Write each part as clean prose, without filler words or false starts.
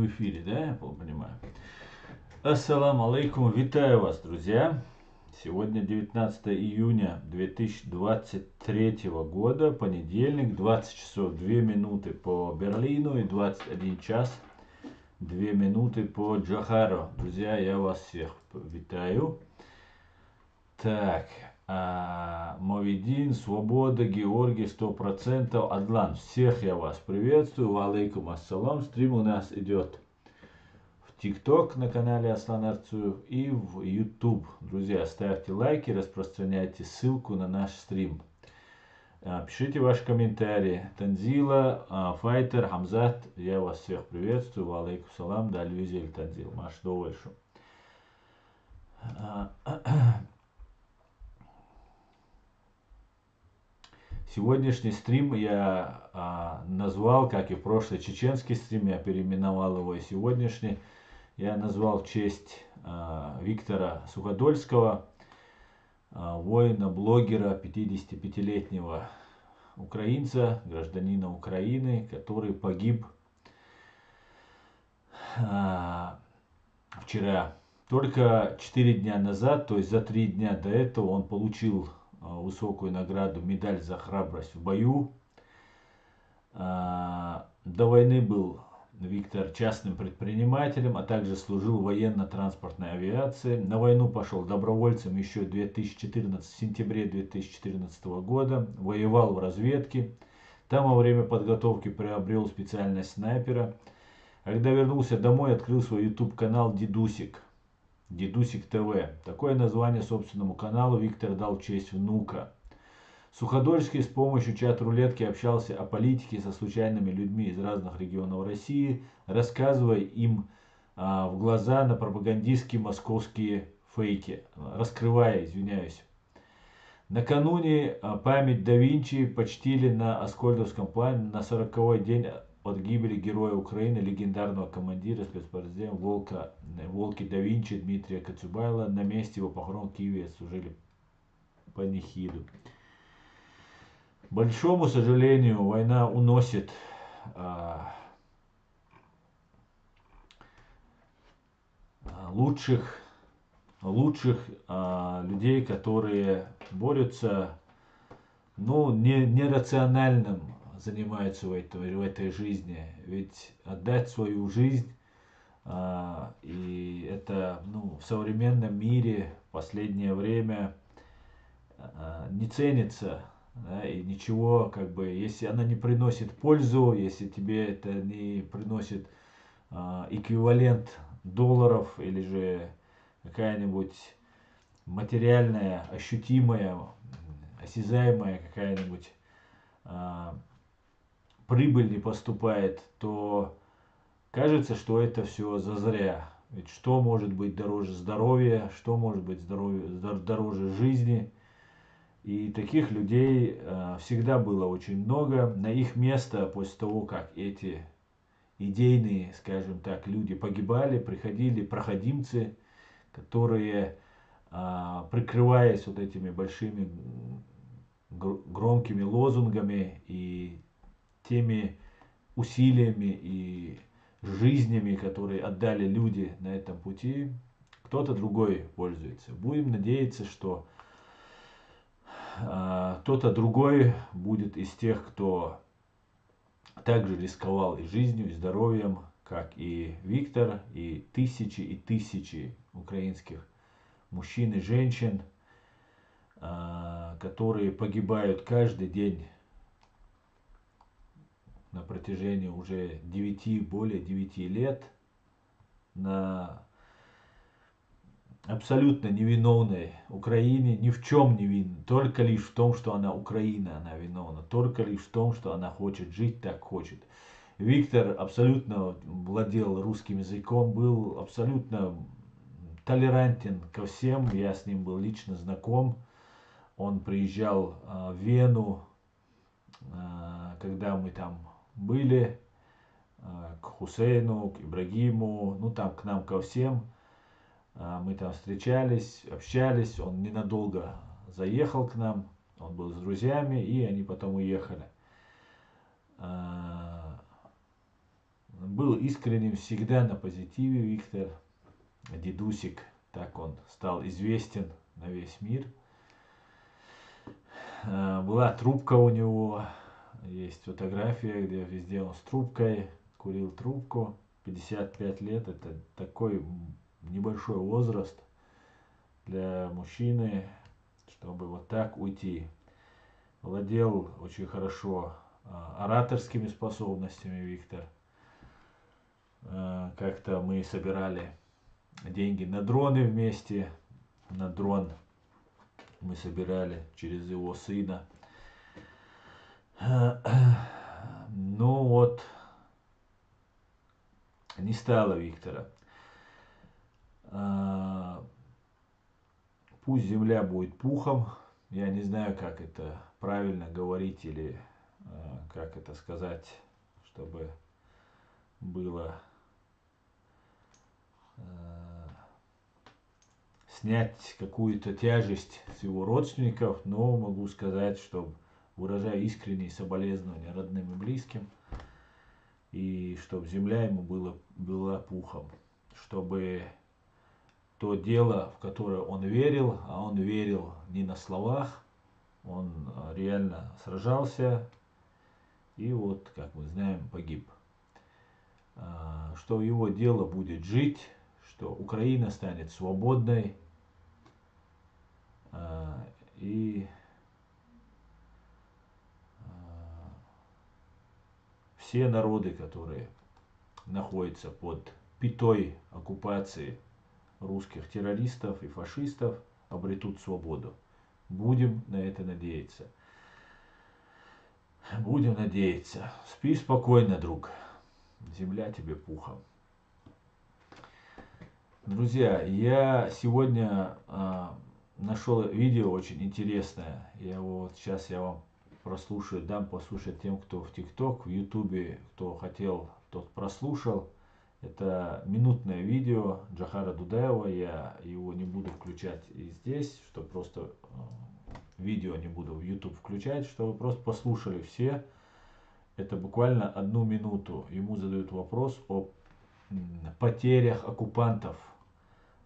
в эфире, да, я понимаю. Ассаламу алейкум, витаю вас, друзья. Сегодня 19 июня 2023 года, понедельник, 20 часов 2 минуты по Берлину и 21 час 2 минуты по Джохару. Друзья, я вас всех витаю. Так, Мовидин, Свобода, Георгий, 100%, Адлан. Всех я вас приветствую. Алейкум ассалам. Стрим у нас идет в ТикТок на канале Аслан Арцуев и в YouTube. Друзья, ставьте лайки, распространяйте ссылку на наш стрим. Пишите ваши комментарии. Танзила, Файтер, Хамзат, я вас всех приветствую. Алейкум салам, Дальвизель Танзил. Маш довольшу. Сегодняшний стрим я назвал, как и прошлый чеченский стрим, я переименовал его, и сегодняшний я назвал в честь Виктора Суходольского, воина, блогера, 55-летнего украинца, гражданина Украины, который погиб вчера. Только 4 дня назад, то есть за 3 дня до этого, он получил высокую награду, медаль за храбрость в бою. До войны был Виктор частным предпринимателем, а также служил в военно-транспортной авиации. На войну пошел добровольцем еще в сентябре 2014 года. Воевал в разведке. Там во время подготовки приобрел специальность снайпера. А когда вернулся домой, открыл свой YouTube канал Дедусик. Дедусик ТВ. Такое название собственному каналу Виктор дал в честь внука. Суходольский с помощью чат-рулетки общался о политике со случайными людьми из разных регионов России, рассказывая им в глаза на пропагандистские московские фейки, раскрывая, извиняюсь. Накануне память да Винчи почтили на Аскольдовском плане на 40-й день от гибели героя Украины, легендарного командира спецподразделения Волки да Винчи Дмитрия Коцюбайла. На месте его похорон в Киеве служили панихиду. К большому сожалению, война уносит лучших людей, которые борются, нерациональным занимаются в этой жизни. Ведь отдать свою жизнь, и это в современном мире в последнее время не ценится. Да, и ничего, если она не приносит пользу, если тебе это не приносит эквивалент долларов или же какая-нибудь материальная, ощутимая, осязаемая какая-нибудь прибыль не поступает, то кажется, что это все зазря. Ведь что может быть дороже здоровья, что может быть дороже жизни? И таких людей всегда было очень много. На их место, после того, как эти идейные, скажем так, люди погибали, приходили проходимцы, которые, прикрываясь вот этими большими громкими лозунгами и теми усилиями и жизнями, которые отдали люди на этом пути, кто-то другой пользуется. Будем надеяться, что кто-то другой будет из тех, кто также рисковал и жизнью, и здоровьем, как и Виктор, и тысячи украинских мужчин и женщин, которые погибают каждый день на протяжении уже более 9 лет на абсолютно невиновной Украине, ни в чем не виновна, только лишь в том, что она Украина, она виновна, только лишь в том, что она хочет жить так хочет. Виктор абсолютно владел русским языком, был абсолютно толерантен ко всем, я с ним был лично знаком. Он приезжал в Вену, когда мы там были, к Хусейну, к Ибрагиму, там к нам ко всем. Мы там встречались, общались, он ненадолго заехал к нам, он был с друзьями, и они потом уехали. был искренним всегда на позитиве Виктор. Дедусик, так он стал известен на весь мир. Была трубка у него, есть фотография, где везде он с трубкой, курил трубку. 55 лет, это такой небольшой возраст для мужчины, чтобы вот так уйти. Владел очень хорошо ораторскими способностями Виктор. Как-то мы собирали деньги на дроны вместе, на дрон мы собирали через его сына. Ну вот, не стало Виктора. Пусть земля будет пухом. Я не знаю, как это правильно говорить или как это сказать, чтобы было снять какую-то тяжесть с его родственников, но могу сказать, что выражаю искренние соболезнования родным и близким, и чтобы земля ему была пухом, чтобы то дело, в которое он верил, а он верил не на словах, он реально сражался и вот, как мы знаем, погиб. Что его дело будет жить, что Украина станет свободной, и все народы, которые находятся под пятой оккупации русских террористов и фашистов, обретут свободу. Будем на это надеяться. Будем надеяться. Спи спокойно, друг. Земля тебе пухом. Друзья, я сегодня нашел видео очень интересное. Сейчас я вам прослушаю, дам послушать тем, кто в ТикТок, в Ютубе, кто хотел, тот прослушал. Это минутное видео Джохара Дудаева. Я его не буду включать и здесь, что просто видео не буду в YouTube включать, чтобы просто послушали все. Это буквально 1 минуту. Ему задают вопрос о потерях оккупантов,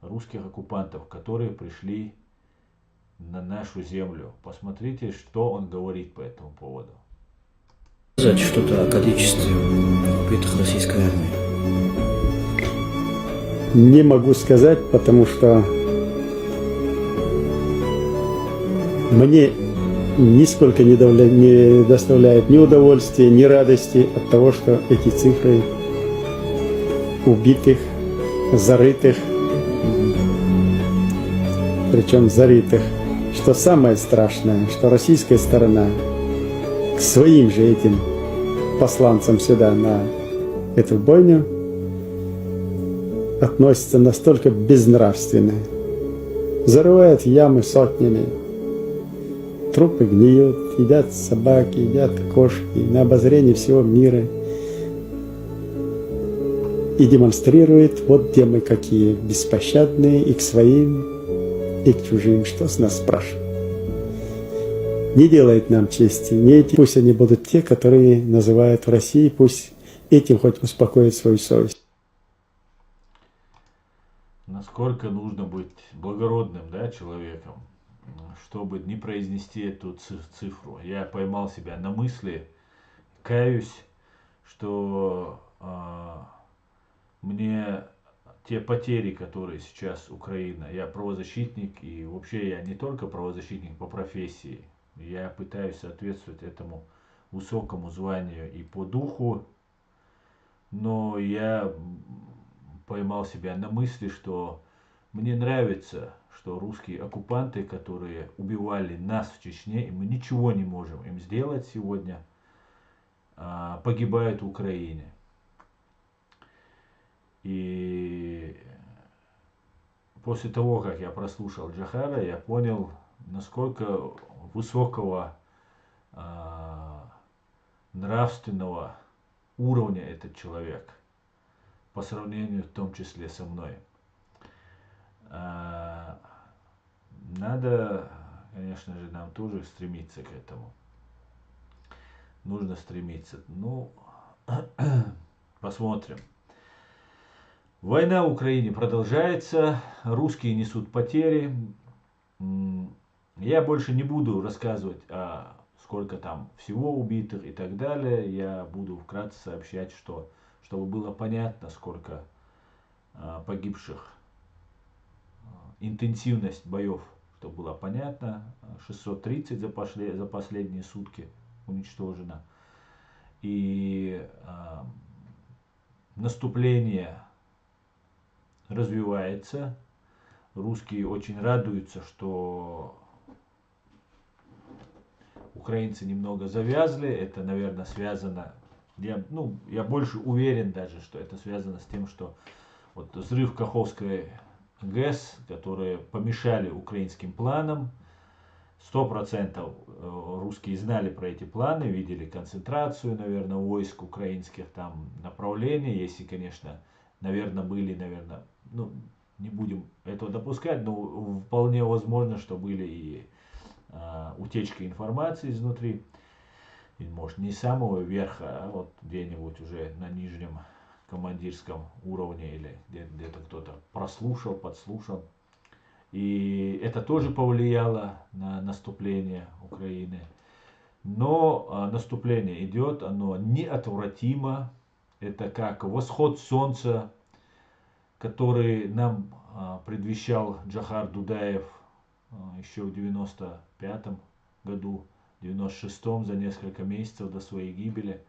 русских оккупантов, которые пришли на нашу землю. Посмотрите, что он говорит по этому поводу. Сказать что-то о количестве убитых российской армии? Не могу сказать, потому что мне нисколько не доставляет ни удовольствия, ни радости от того, что эти цифры убитых, зарытых, причем зарытых. Что самое страшное, что российская сторона к своим же этим посланцам сюда на эту бойню относится настолько безнравственно. Зарывают ямы сотнями, трупы гниют, едят собаки, едят кошки на обозрение всего мира. И демонстрирует, вот где мы какие беспощадные и к своим, и к чужим. Что с нас спрашивают? Не делает нам чести. Не эти. Пусть они будут те, которые называют в России, пусть этим хоть успокоит свою совесть. Насколько нужно быть благородным, да, человеком, чтобы не произнести эту цифру. Я поймал себя на мысли, каюсь, что мне те потери, которые сейчас Украина, я правозащитник, и вообще я не только правозащитник по профессии, я пытаюсь соответствовать этому высокому званию и по духу, но я поймал себя на мысли, что мне нравится, что русские оккупанты, которые убивали нас в Чечне, и мы ничего не можем им сделать сегодня, погибают в Украине. И после того, как я прослушал Джохара, я понял, насколько высокого нравственного уровня этот человек по сравнению в том числе со мной. Надо, конечно же, нам тоже стремиться к этому. Нужно стремиться. Ну, Посмотрим. Война в Украине продолжается, русские несут потери. Я больше не буду рассказывать, сколько там всего убитых и так далее. Я буду вкратце сообщать, чтобы было понятно, сколько погибших, интенсивность боев, чтобы было понятно. 630 за последние сутки уничтожено. И наступление развивается. Русские очень радуются, что украинцы немного завязли. Это, наверное, связано... Я больше уверен даже, что это связано с тем, что вот взрыв Каховской ГЭС, которые помешали украинским планам. 100% русские знали про эти планы, видели концентрацию, наверное, войск украинских, там направления, если, конечно, были, не будем этого допускать, но вполне возможно, что были и утечки информации изнутри, и, может, не с самого верха, а вот где-нибудь уже на нижнем командирском уровне, или где-то кто-то подслушал. И это тоже повлияло на наступление Украины. Но наступление идет, оно неотвратимо. Это как восход солнца, который нам предвещал Джохар Дудаев еще в 95 году, в 96-м, за несколько месяцев до своей гибели,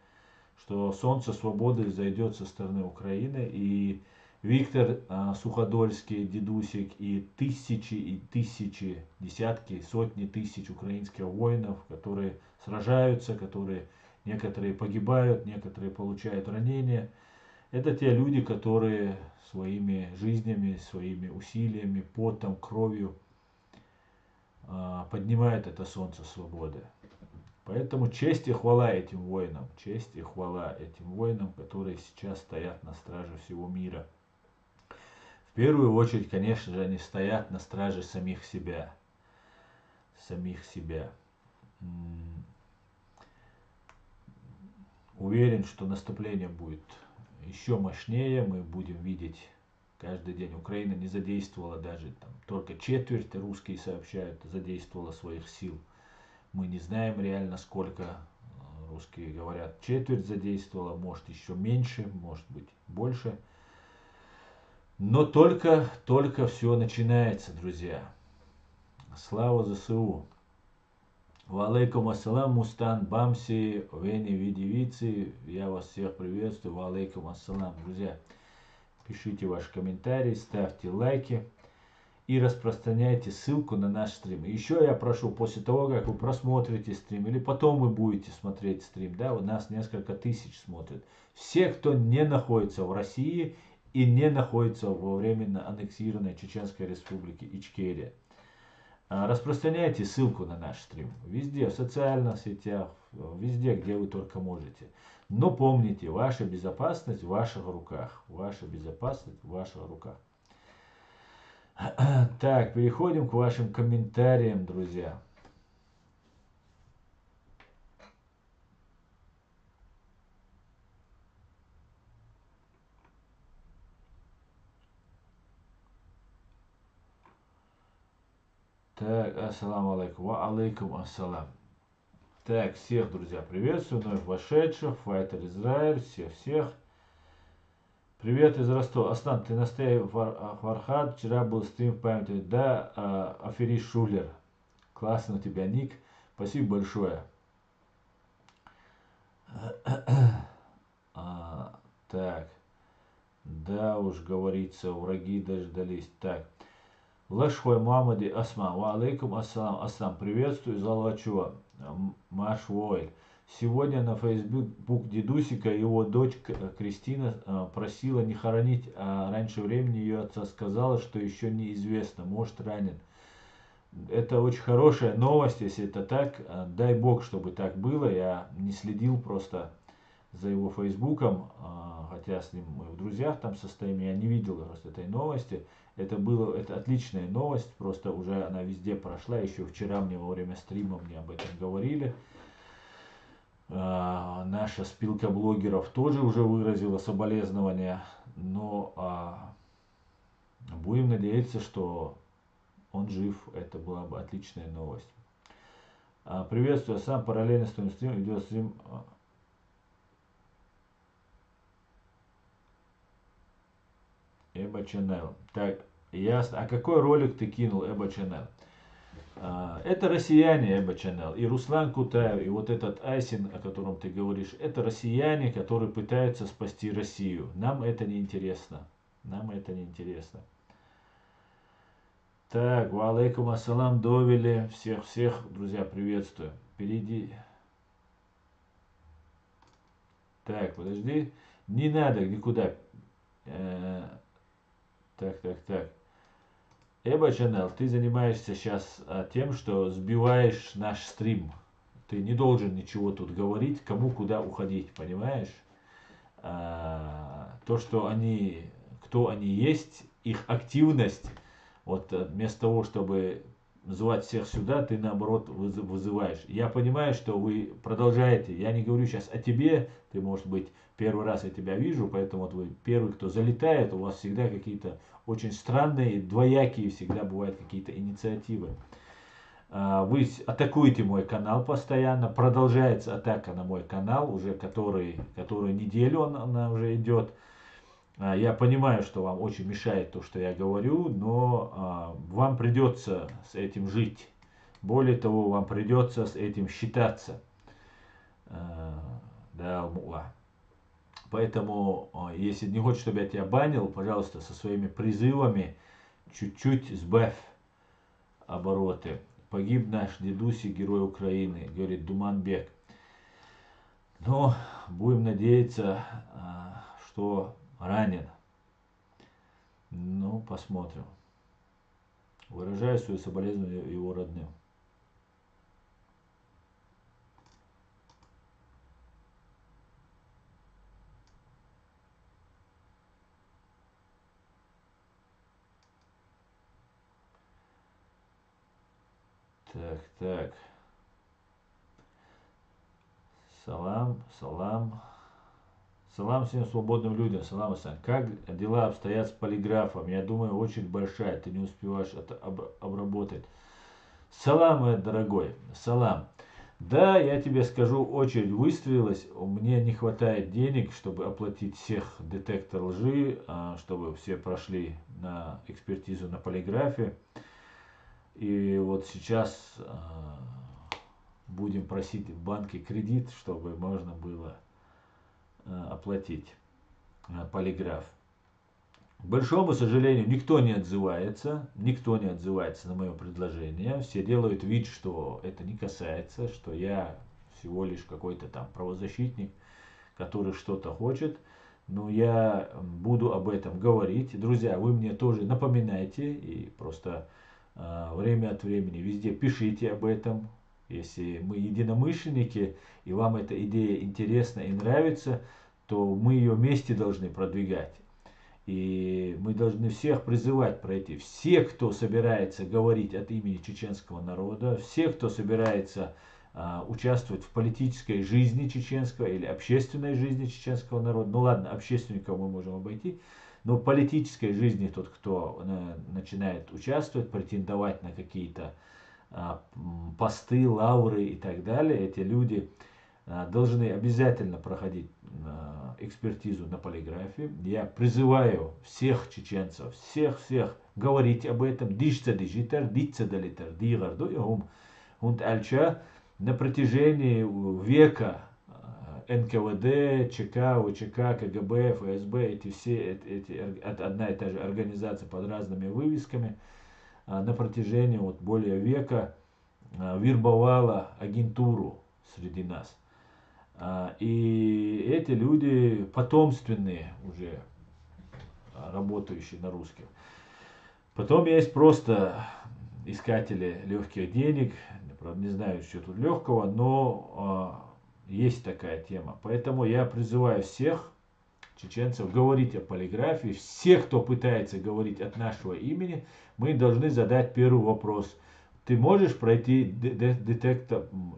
что солнце свободы зайдет со стороны Украины. И Виктор Суходольский, Дедусик и тысячи, десятки, сотни тысяч украинских воинов, которые сражаются, некоторые погибают, некоторые получают ранения. Это те люди, которые своими жизнями, своими усилиями, потом, кровью поднимают это солнце свободы. Поэтому честь и хвала этим воинам, которые сейчас стоят на страже всего мира. В первую очередь, конечно же, они стоят на страже самих себя. Уверен, что наступление будет еще мощнее. Мы будем видеть каждый день. Украина не задействовала даже только четверть, русские сообщают, задействовала своих сил. Мы не знаем реально сколько. Русские говорят, четверть задействовала, может еще меньше, может быть больше. Но только все начинается, друзья. Слава ЗСУ. Ва алейкум ассалам, Мустан Бамси, Вени Видевицы. Я вас всех приветствую. Ва алейкум ассалам, друзья. Пишите ваши комментарии, ставьте лайки и распространяйте ссылку на наш стрим. И еще я прошу, после того, как вы просмотрите стрим, или потом вы будете смотреть стрим, у нас несколько тысяч смотрят. Все, кто не находится в России и не находится во временно аннексированной Чеченской Республике Ичкерия, распространяйте ссылку на наш стрим. Везде, в социальных сетях, везде, где вы только можете. Но помните, ваша безопасность в ваших руках. Ваша безопасность в ваших руках. Так, переходим к вашим комментариям, друзья. Так, ассаламу алейкум. Ва алейкум ассалам. Так, всех, друзья, приветствую, вновь вошедших. Файтер Израиль, всех. Привет из Ростова. Аслан, ты настоящий Фархад. Вчера был стрим в памяти. Да, аферист Шулер. Классно у тебя ник. Спасибо большое. Так. Да уж, говорится, враги дождались. Так. Лашхой Мамади Асман. Ва алейкум ассалам. Аслам, приветствую из Алвачева. Маш Войль. Сегодня на Facebook Дедусика его дочь Кристина просила не хоронить, а раньше времени ее отца сказала, что еще неизвестно, может ранен. Это очень хорошая новость, если это так. Дай бог, чтобы так было. Я не следил просто за его фейсбуком, хотя с ним мы в друзьях там состоим, я не видел просто этой новости. Это отличная новость, просто уже она везде прошла. Еще вчера мне во время стрима мне об этом говорили. Наша спилка блогеров тоже уже выразила соболезнования, но будем надеяться, что он жив. Это была бы отличная новость. Приветствую, сам параллельно с твоим стримом идет стрим. Эба Channel. Так, ясно. А какой ролик ты кинул, Эба Channel? Это россияне, Эба Channel. И Руслан Кутаев, и вот этот Айсин, о котором ты говоришь, это россияне, которые пытаются спасти Россию. Нам это не интересно. Нам это не интересно. Так, валейкум ассалам, довели. Всех, друзья, приветствую. Впереди. Так, подожди. Не надо никуда. Так. Эба Channel, ты занимаешься сейчас тем, что сбиваешь наш стрим. Ты не должен ничего тут говорить, кому куда уходить, понимаешь? То, что они, кто они есть, их активность, вот вместо того, чтобы звать всех сюда, ты наоборот вызываешь. Я понимаю, что вы продолжаете. Я не говорю сейчас о тебе, ты, может быть, первый раз я тебя вижу, поэтому вот вы первый, кто залетает, у вас всегда какие-то очень странные, двоякие всегда бывают какие-то инициативы. Вы атакуете мой канал постоянно, продолжается атака на мой канал, уже которую неделю она уже идет. Я понимаю, что вам очень мешает то, что я говорю, но вам придется с этим жить. Более того, вам придется с этим считаться. Да, мула. Поэтому, если не хочешь, чтобы я тебя банил, пожалуйста, со своими призывами чуть-чуть сбавь обороты. Погиб наш дедуси, герой Украины, говорит Думанбек. Но будем надеяться, что ранен. Ну, посмотрим. Выражаю свои соболезнования его родным. Так. Салам. Салам всем свободным людям. Салам, Асан. Как дела обстоят с полиграфом? Я думаю, очередь большая. Ты не успеваешь это обработать. Салам, мой дорогой. Салам. Да, я тебе скажу, очередь выстроилась. Мне не хватает денег, чтобы оплатить всех детектор лжи, чтобы все прошли на экспертизу на полиграфе. И вот сейчас будем просить в банке кредит, чтобы можно было оплатить полиграф. К большому сожалению, никто не отзывается на мое предложение. Все делают вид, что это не касается, что я всего лишь какой-то там правозащитник, который что-то хочет. Но я буду об этом говорить. Друзья, вы мне тоже напоминайте и просто время от времени везде пишите об этом. Если мы единомышленники и вам эта идея интересна и нравится, то мы ее вместе должны продвигать. И мы должны всех призывать пройти. Все, кто собирается говорить от имени чеченского народа, все, кто собирается участвовать в политической жизни чеченского или общественной жизни чеченского народа. Ну ладно, общественников мы можем обойти. Но в политической жизни тот, кто начинает участвовать, претендовать на какие-то посты, лавры и так далее, эти люди должны обязательно проходить экспертизу на полиграфе. Я призываю всех чеченцев, всех говорить об этом. На протяжении века НКВД, ЧК, УЧК, КГБ, ФСБ, эти одна и та же организация под разными вывесками, на протяжении более века вербовала агентуру среди нас. И эти люди потомственные уже, работающие на русских. Потом есть просто искатели легких денег. Правда, не знаю, что тут легкого, но есть такая тема. Поэтому я призываю всех чеченцев говорить о полиграфии. Все, кто пытается говорить от нашего имени, мы должны задать первый вопрос. ты можешь пройти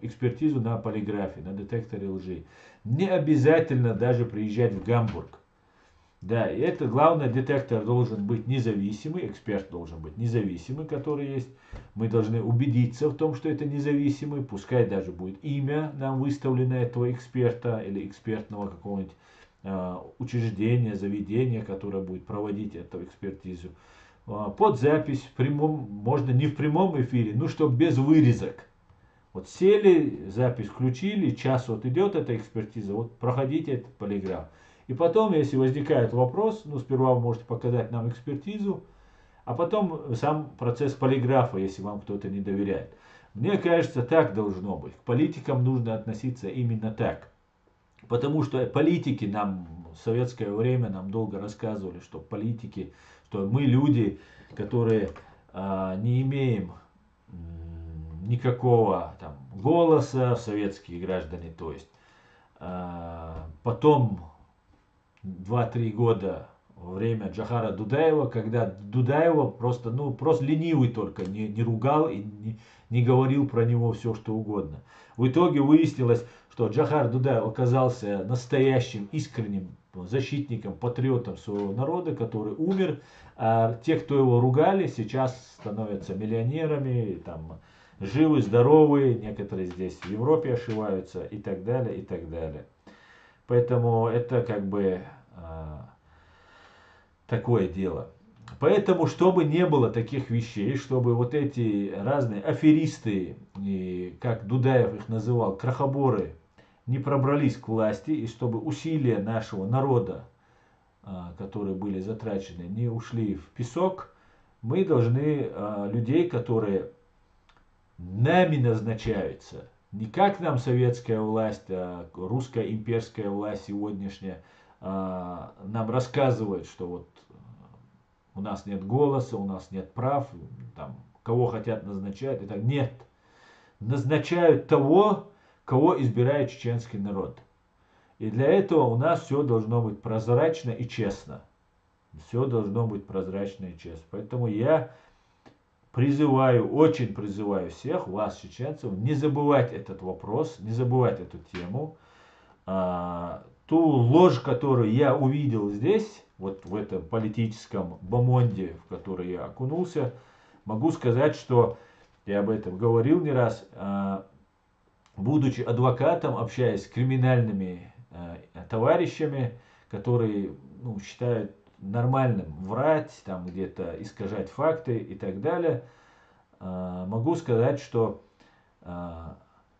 экспертизу на полиграфе, на детекторе лжи. Не обязательно даже приезжать в Гамбург. Да, и это главное, детектор должен быть независимый, эксперт должен быть независимый, который есть. Мы должны убедиться в том, что это независимый, пускай даже будет имя нам выставлено этого эксперта или экспертного какого-нибудь учреждения, заведения, которое будет проводить эту экспертизу. Под запись, в прямом, можно не в прямом эфире, но чтобы без вырезок. Вот сели, запись включили, час вот идет эта экспертиза, вот проходите этот полиграф. И потом, если возникает вопрос, ну сперва вы можете показать нам экспертизу, а потом сам процесс полиграфа, если вам кто-то не доверяет. Мне кажется, так должно быть. К политикам нужно относиться именно так. Потому что политики нам в советское время нам долго рассказывали, что политики, что мы люди, которые не имеем никакого там голоса, советские граждане, то есть. Потом 2-3 года во время Джохара Дудаева, когда Дудаева просто ленивый только не ругал и не говорил про него все, что угодно. В итоге выяснилось, что Джохар Дудаев оказался настоящим, искренним защитником, патриотом своего народа, который умер. А те, кто его ругали, сейчас становятся миллионерами, там, живы, здоровы, некоторые здесь в Европе ошиваются и так далее, и так далее. Поэтому это как бы такое дело. Поэтому, чтобы не было таких вещей, чтобы вот эти разные аферисты, и, как Дудаев их называл, крохоборы, не пробрались к власти, и чтобы усилия нашего народа, которые были затрачены, не ушли в песок, мы должны людей, которые нами назначаются, не как нам советская власть, а русская имперская власть сегодняшняя нам рассказывает, что вот у нас нет голоса, у нас нет прав, там, кого хотят назначать, и так нет. Назначают того, кого избирает чеченский народ. И для этого у нас все должно быть прозрачно и честно. Все должно быть прозрачно и честно. Поэтому я призываю, очень призываю всех вас, чеченцев, не забывать этот вопрос, не забывать эту тему. Ту ложь, которую я увидел здесь, вот в этом политическом бомонде, в который я окунулся, могу сказать, что я об этом говорил не раз, будучи адвокатом, общаясь с криминальными товарищами, которые считают нормальным врать, там где-то искажать факты и так далее, могу сказать, что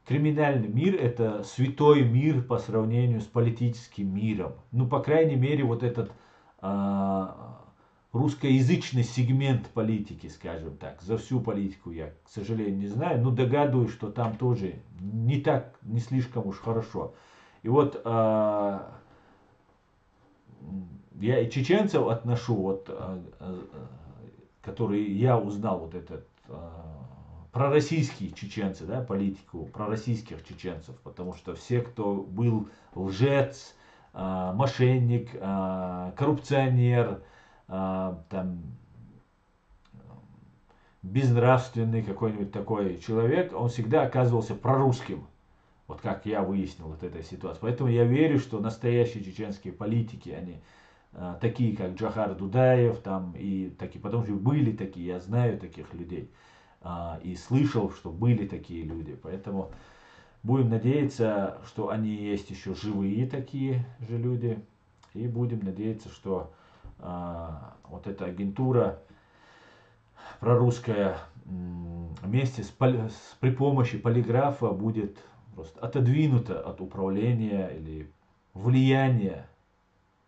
криминальный мир – это святой мир по сравнению с политическим миром. Ну, по крайней мере, вот этот русскоязычный сегмент политики, скажем так. За всю политику я, к сожалению, не знаю, но догадываюсь, что там тоже не слишком уж хорошо. И вот я и чеченцев отношу, вот, которые я узнал, вот этот пророссийские чеченцы, да, политику пророссийских чеченцев, потому что все, кто был лжец, мошенник, коррупционер, там, безнравственный какой-нибудь такой человек, он всегда оказывался прорусским. Вот как я выяснил вот этой ситуации. Поэтому я верю, что настоящие чеченские политики, они такие, как Джохар Дудаев, там, и такие, потому что были такие, я знаю таких людей. И слышал, что были такие люди. Поэтому будем надеяться, что они есть еще живые такие же люди. И будем надеяться, что вот эта агентура прорусская вместе при помощи полиграфа будет просто отодвинута от управления или влияния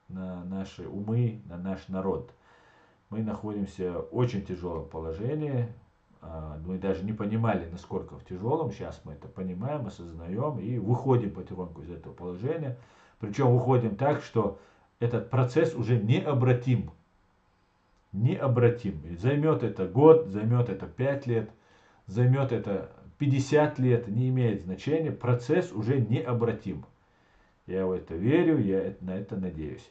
на наши умы, на наш народ. Мы находимся в очень тяжелом положении. Мы даже не понимали, насколько в тяжелом. Сейчас мы это понимаем, осознаем и выходим потихоньку из этого положения. Причем выходим так, что этот процесс уже необратим. Необратим. И займет это год, займет это 5 лет, займет это 50 лет, не имеет значения. Процесс уже необратим. Я в это верю, я на это надеюсь.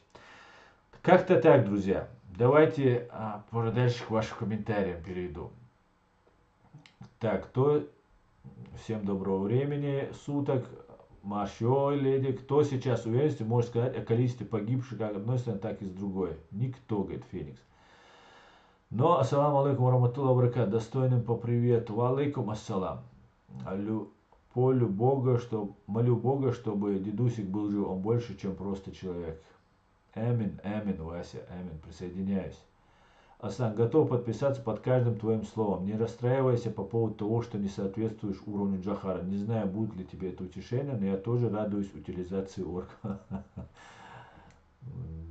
Как-то так, друзья. Давайте дальше к вашим комментариям перейду. Так, всем доброго времени суток. Маршой, леди, кто сейчас уверенностью может сказать о количестве погибших как одной стороны, так и с другой? Никто, говорит Феникс. Но, ассаламу алейкум вараматуллахи ва баракатух, достойным по привету. Ва алейкум ассалам. Молю Бога, чтобы дедусик был жив, он больше, чем просто человек. Амин, амин, Вася, амин, присоединяюсь. Асан, готов подписаться под каждым твоим словом. Не расстраивайся по поводу того, что не соответствуешь уровню Джохара. Не знаю, будет ли тебе это утешение, но я тоже радуюсь утилизации орка.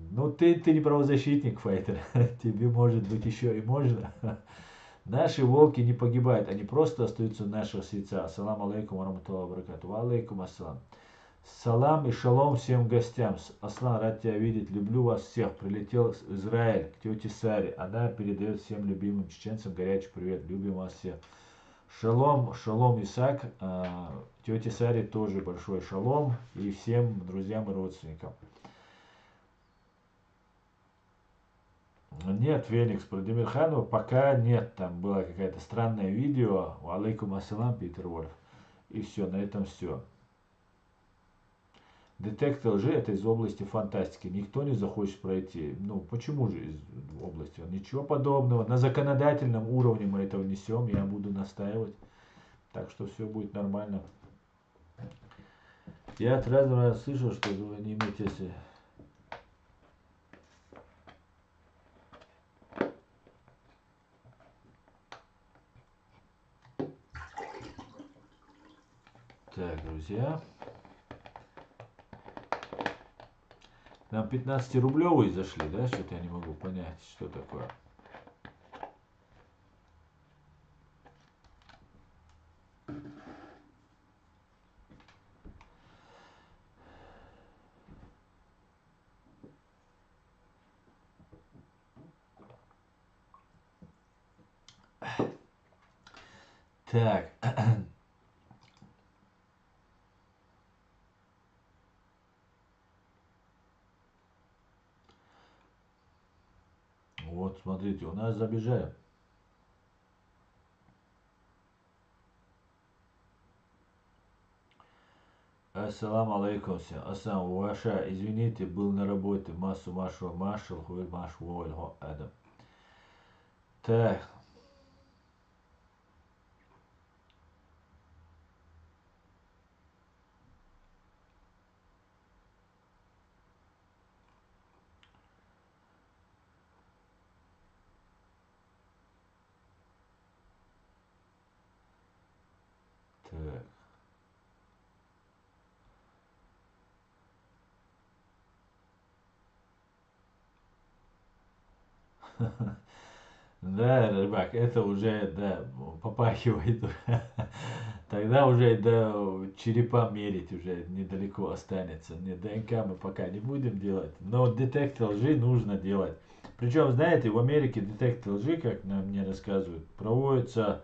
Ну, ты не правозащитник, файтер. Тебе, может быть, еще и можно. Наши волки не погибают, они просто остаются в наших сердцах. Ассаламу алейкум вараматуллахи ва баракатух. Ва алейкум ассалам. Салам и шалом всем гостям. Аслан, рад тебя видеть. Люблю вас всех. Прилетел в Израиль к тете Саре. Она передает всем любимым чеченцам горячий привет. Любим вас всех. Шалом, шалом, Исаак. Тете Саре тоже большой шалом. И всем друзьям и родственникам. Нет, Феникс, про Демирханова пока нет. Там было какое-то странное видео. Алейкум ассалам, Питер Вольф. И все, на этом все. Детектор лжи — это из области фантастики. Никто не захочет пройти. Ну, почему же из области? Ничего подобного. На законодательном уровне мы это внесем. Я буду настаивать. Так что все будет нормально. Я от раза слышал, что вы не имеете... Так, друзья. Нам 15-рублевые зашли, да? Что-то я не могу понять, что такое. Так. Вот, смотрите, у нас забежали. Ассаламу алейкум. Ассаламу ваша. Извините, был на работе. Массу маршал хуэль Адам. Так. Так. Да, рыбак, это уже, да, попахивает. Тогда уже до черепа мерить уже недалеко останется. Не, ДНК мы пока не будем делать, но детектор лжи нужно делать. Причем, знаете, в Америке детектор лжи, как мне рассказывают, проводится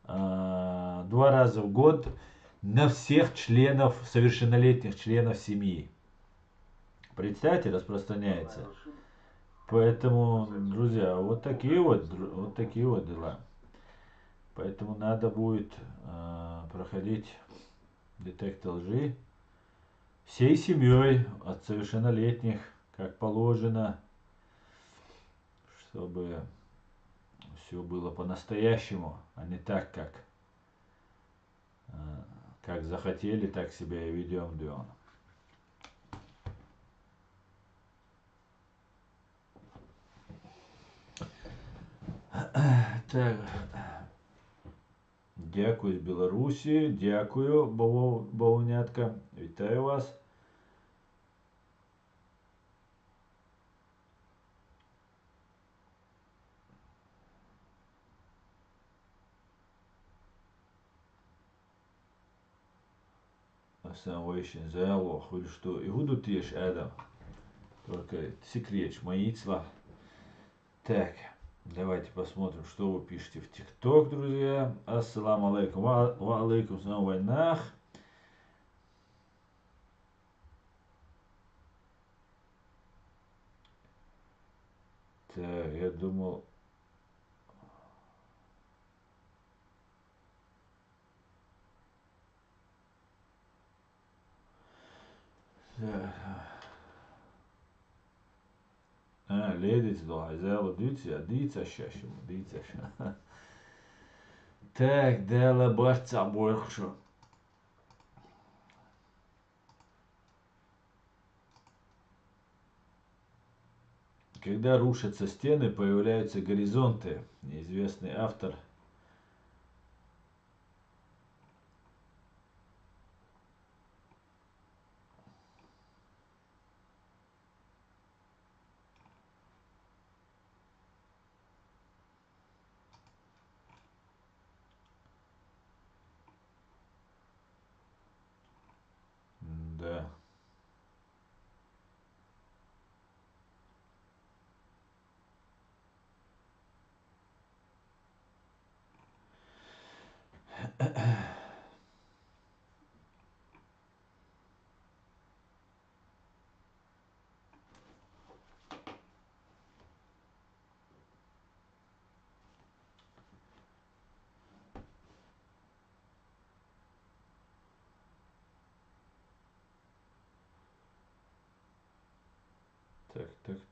2 раза в год на всех членов, совершеннолетних членов семьи. Представьте, распространяется. Поэтому, друзья, вот такие вот дела. Поэтому надо будет проходить детектор лжи всей семьей от совершеннолетних, как положено, чтобы все было по-настоящему, а не так, как захотели, так себя и ведем, Дион. Так. Дякую з Білорусі, дякую, бавовнятка, вітаю вас. Сам вещен заяло, хоть что и будут ешь Адам. Только секрет, моицла. Так. Давайте посмотрим, что вы пишете в ТикТок, друзья. Ассаламу алейкум. Ва алейкум салам вайнах. Так, я думал... Lēdīts domāja, zēla dīcašašu, dīcašā. Так, дела борца больше. Когда рушатся стены, появляются горизонты. Неизвестный автор. Да.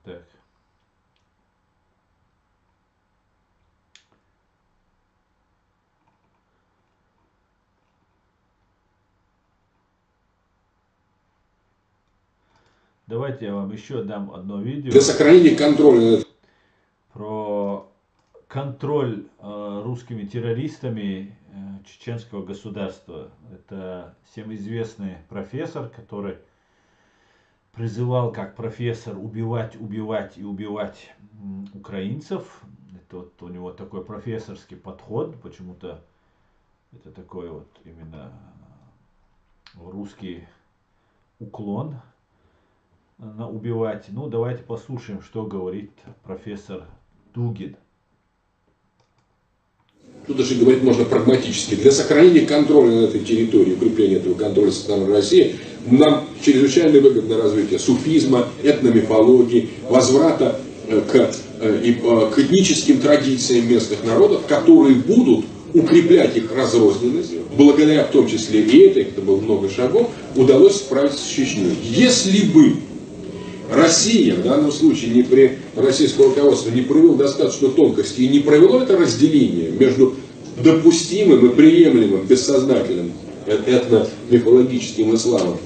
Так. Давайте я вам еще дам одно видео. Для сохранения контроля про контроль русскими террористами чеченского государства. Это всем известный профессор, который призывал как профессор убивать украинцев. Это вот у него такой профессорский подход, почему-то это такой вот именно русский уклон на убивать. Ну, давайте послушаем, что говорит профессор Дугин. Тут даже говорить можно прагматически. Для сохранения контроля над этой территорией, укрепления этого контроля со стороны России, нам чрезвычайно выгодно развитие суфизма, этномифологии, возврата к этническим традициям местных народов, которые будут укреплять их разрозненность. Благодаря в том числе и это было много шагов, удалось справиться с Чечней. Если бы Россия в данном случае, российское руководство не провело достаточно тонкости и не провело это разделение между допустимым и приемлемым бессознательным этно-мифологическим исламом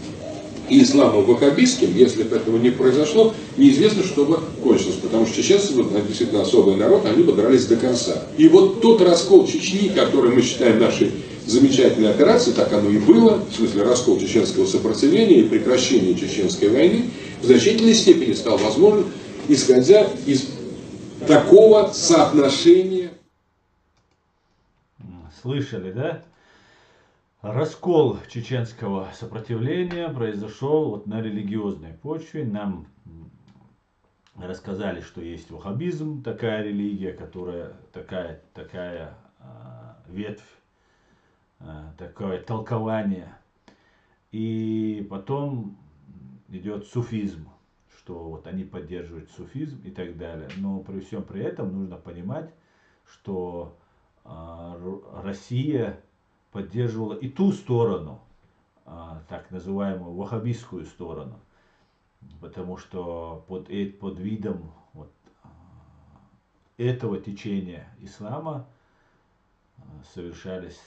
и исламом ваххабистским, если бы этого не произошло, неизвестно, что бы кончилось. Потому что чеченцы, действительно особый народ, они бы дрались до конца. И вот тот раскол Чечни, который мы считаем нашей замечательной операцией, так оно и было, в смысле раскол чеченского сопротивления и прекращение чеченской войны, в значительной степени стал возможен, исходя из такого соотношения. Слышали, да? Раскол чеченского сопротивления произошел вот на религиозной почве. Нам рассказали, что есть ваххабизм, такая религия, которая такая ветвь, такое толкование. И потом идет суфизм, что вот они поддерживают суфизм и так далее. Но при всем при этом нужно понимать, что Россия поддерживала и ту сторону, так называемую ваххабистскую сторону, потому что под видом вот этого течения ислама совершались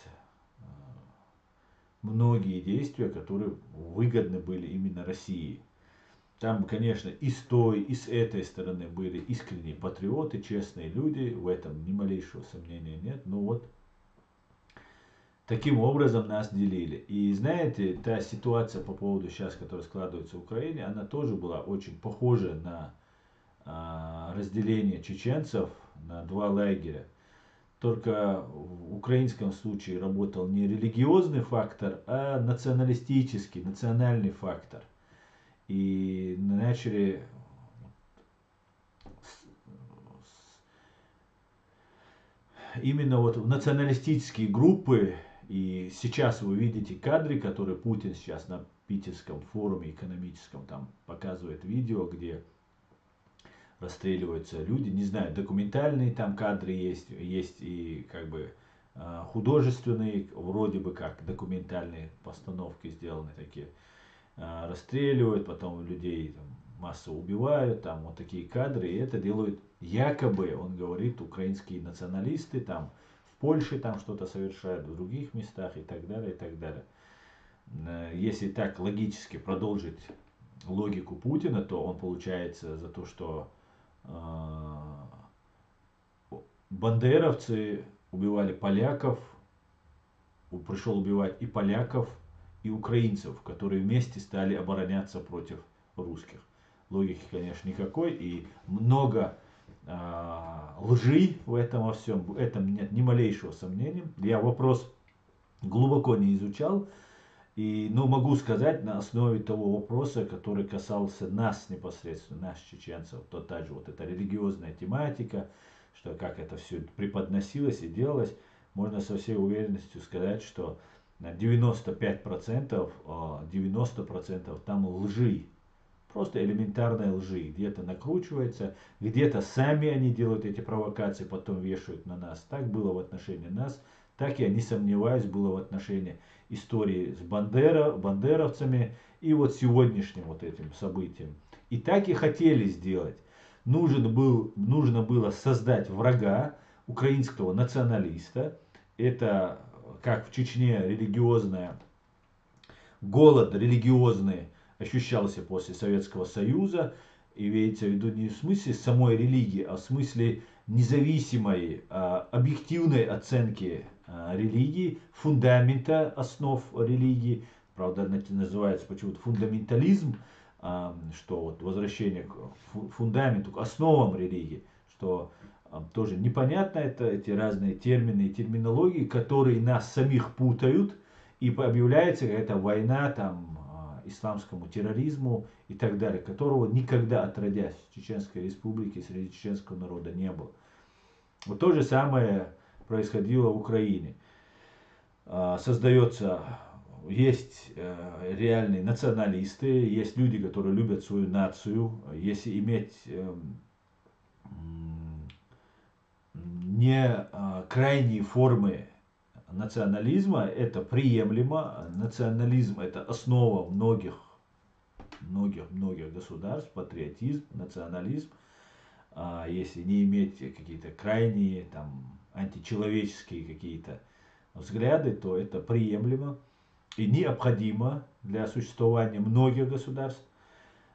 многие действия, которые выгодны были именно России. Там, конечно, и с той, и с этой стороны были искренние патриоты, честные люди, в этом ни малейшего сомнения нет. Но вот таким образом нас делили. И знаете, та ситуация по поводу сейчас, которая складывается в Украине, она тоже была очень похожа на разделение чеченцев на два лагеря. Только в украинском случае работал не религиозный фактор, а националистический, национальный фактор. И начали именно вот националистические группы. И сейчас вы видите кадры, которые Путин сейчас на Питерском форуме экономическом там показывает видео, где расстреливаются люди. Не знаю, документальные там кадры есть и как бы художественные, вроде бы как документальные постановки сделаны такие. расстреливают, потом людей там массово убивают, там вот такие кадры, и это делают якобы, он говорит, украинские националисты, там в Польше там что-то совершают, в других местах и так далее, и так далее. Если так логически продолжить логику Путина, то он получается за то, что бандеровцы убивали поляков, пришел убивать и поляков, и украинцев, которые вместе стали обороняться против русских. Логики, конечно, никакой, и много лжи в этом во всем, в этом нет ни малейшего сомнения. Я вопрос глубоко не изучал, но могу сказать на основе того вопроса, который касался нас непосредственно, нас, чеченцев, то та же вот эта религиозная тематика, что как это все преподносилось и делалось, можно со всей уверенностью сказать, что на 95%, 90% там лжи. Просто элементарной лжи. Где-то накручивается, где-то сами они делают эти провокации, потом вешают на нас. Так было в отношении нас, так я не сомневаюсь, было в отношении истории с бандеровцами и вот сегодняшним вот этим событием. И так и хотели сделать. Нужно было создать врага, украинского националиста. Это как в Чечне голод религиозный ощущался после Советского Союза. И имеется в виду не в смысле самой религии, а в смысле независимой, объективной оценки религии, фундамента основ религии. Правда, это называется почему-то фундаментализм, что вот возвращение к фундаменту, к основам религии, что тоже непонятно, эти разные термины и терминологии, которые нас самих путают, и объявляется какая-то война там исламскому терроризму и так далее, которого никогда отродясь в Чеченской Республике среди чеченского народа не было. Вот то же самое происходило в Украине. Есть реальные националисты, есть люди, которые любят свою нацию. Если иметь не крайние формы национализма, это приемлемо. Национализм — это основа многих государств, патриотизм, национализм. Если не иметь какие-то крайние, там, античеловеческие какие-то взгляды, то это приемлемо и необходимо для существования многих государств.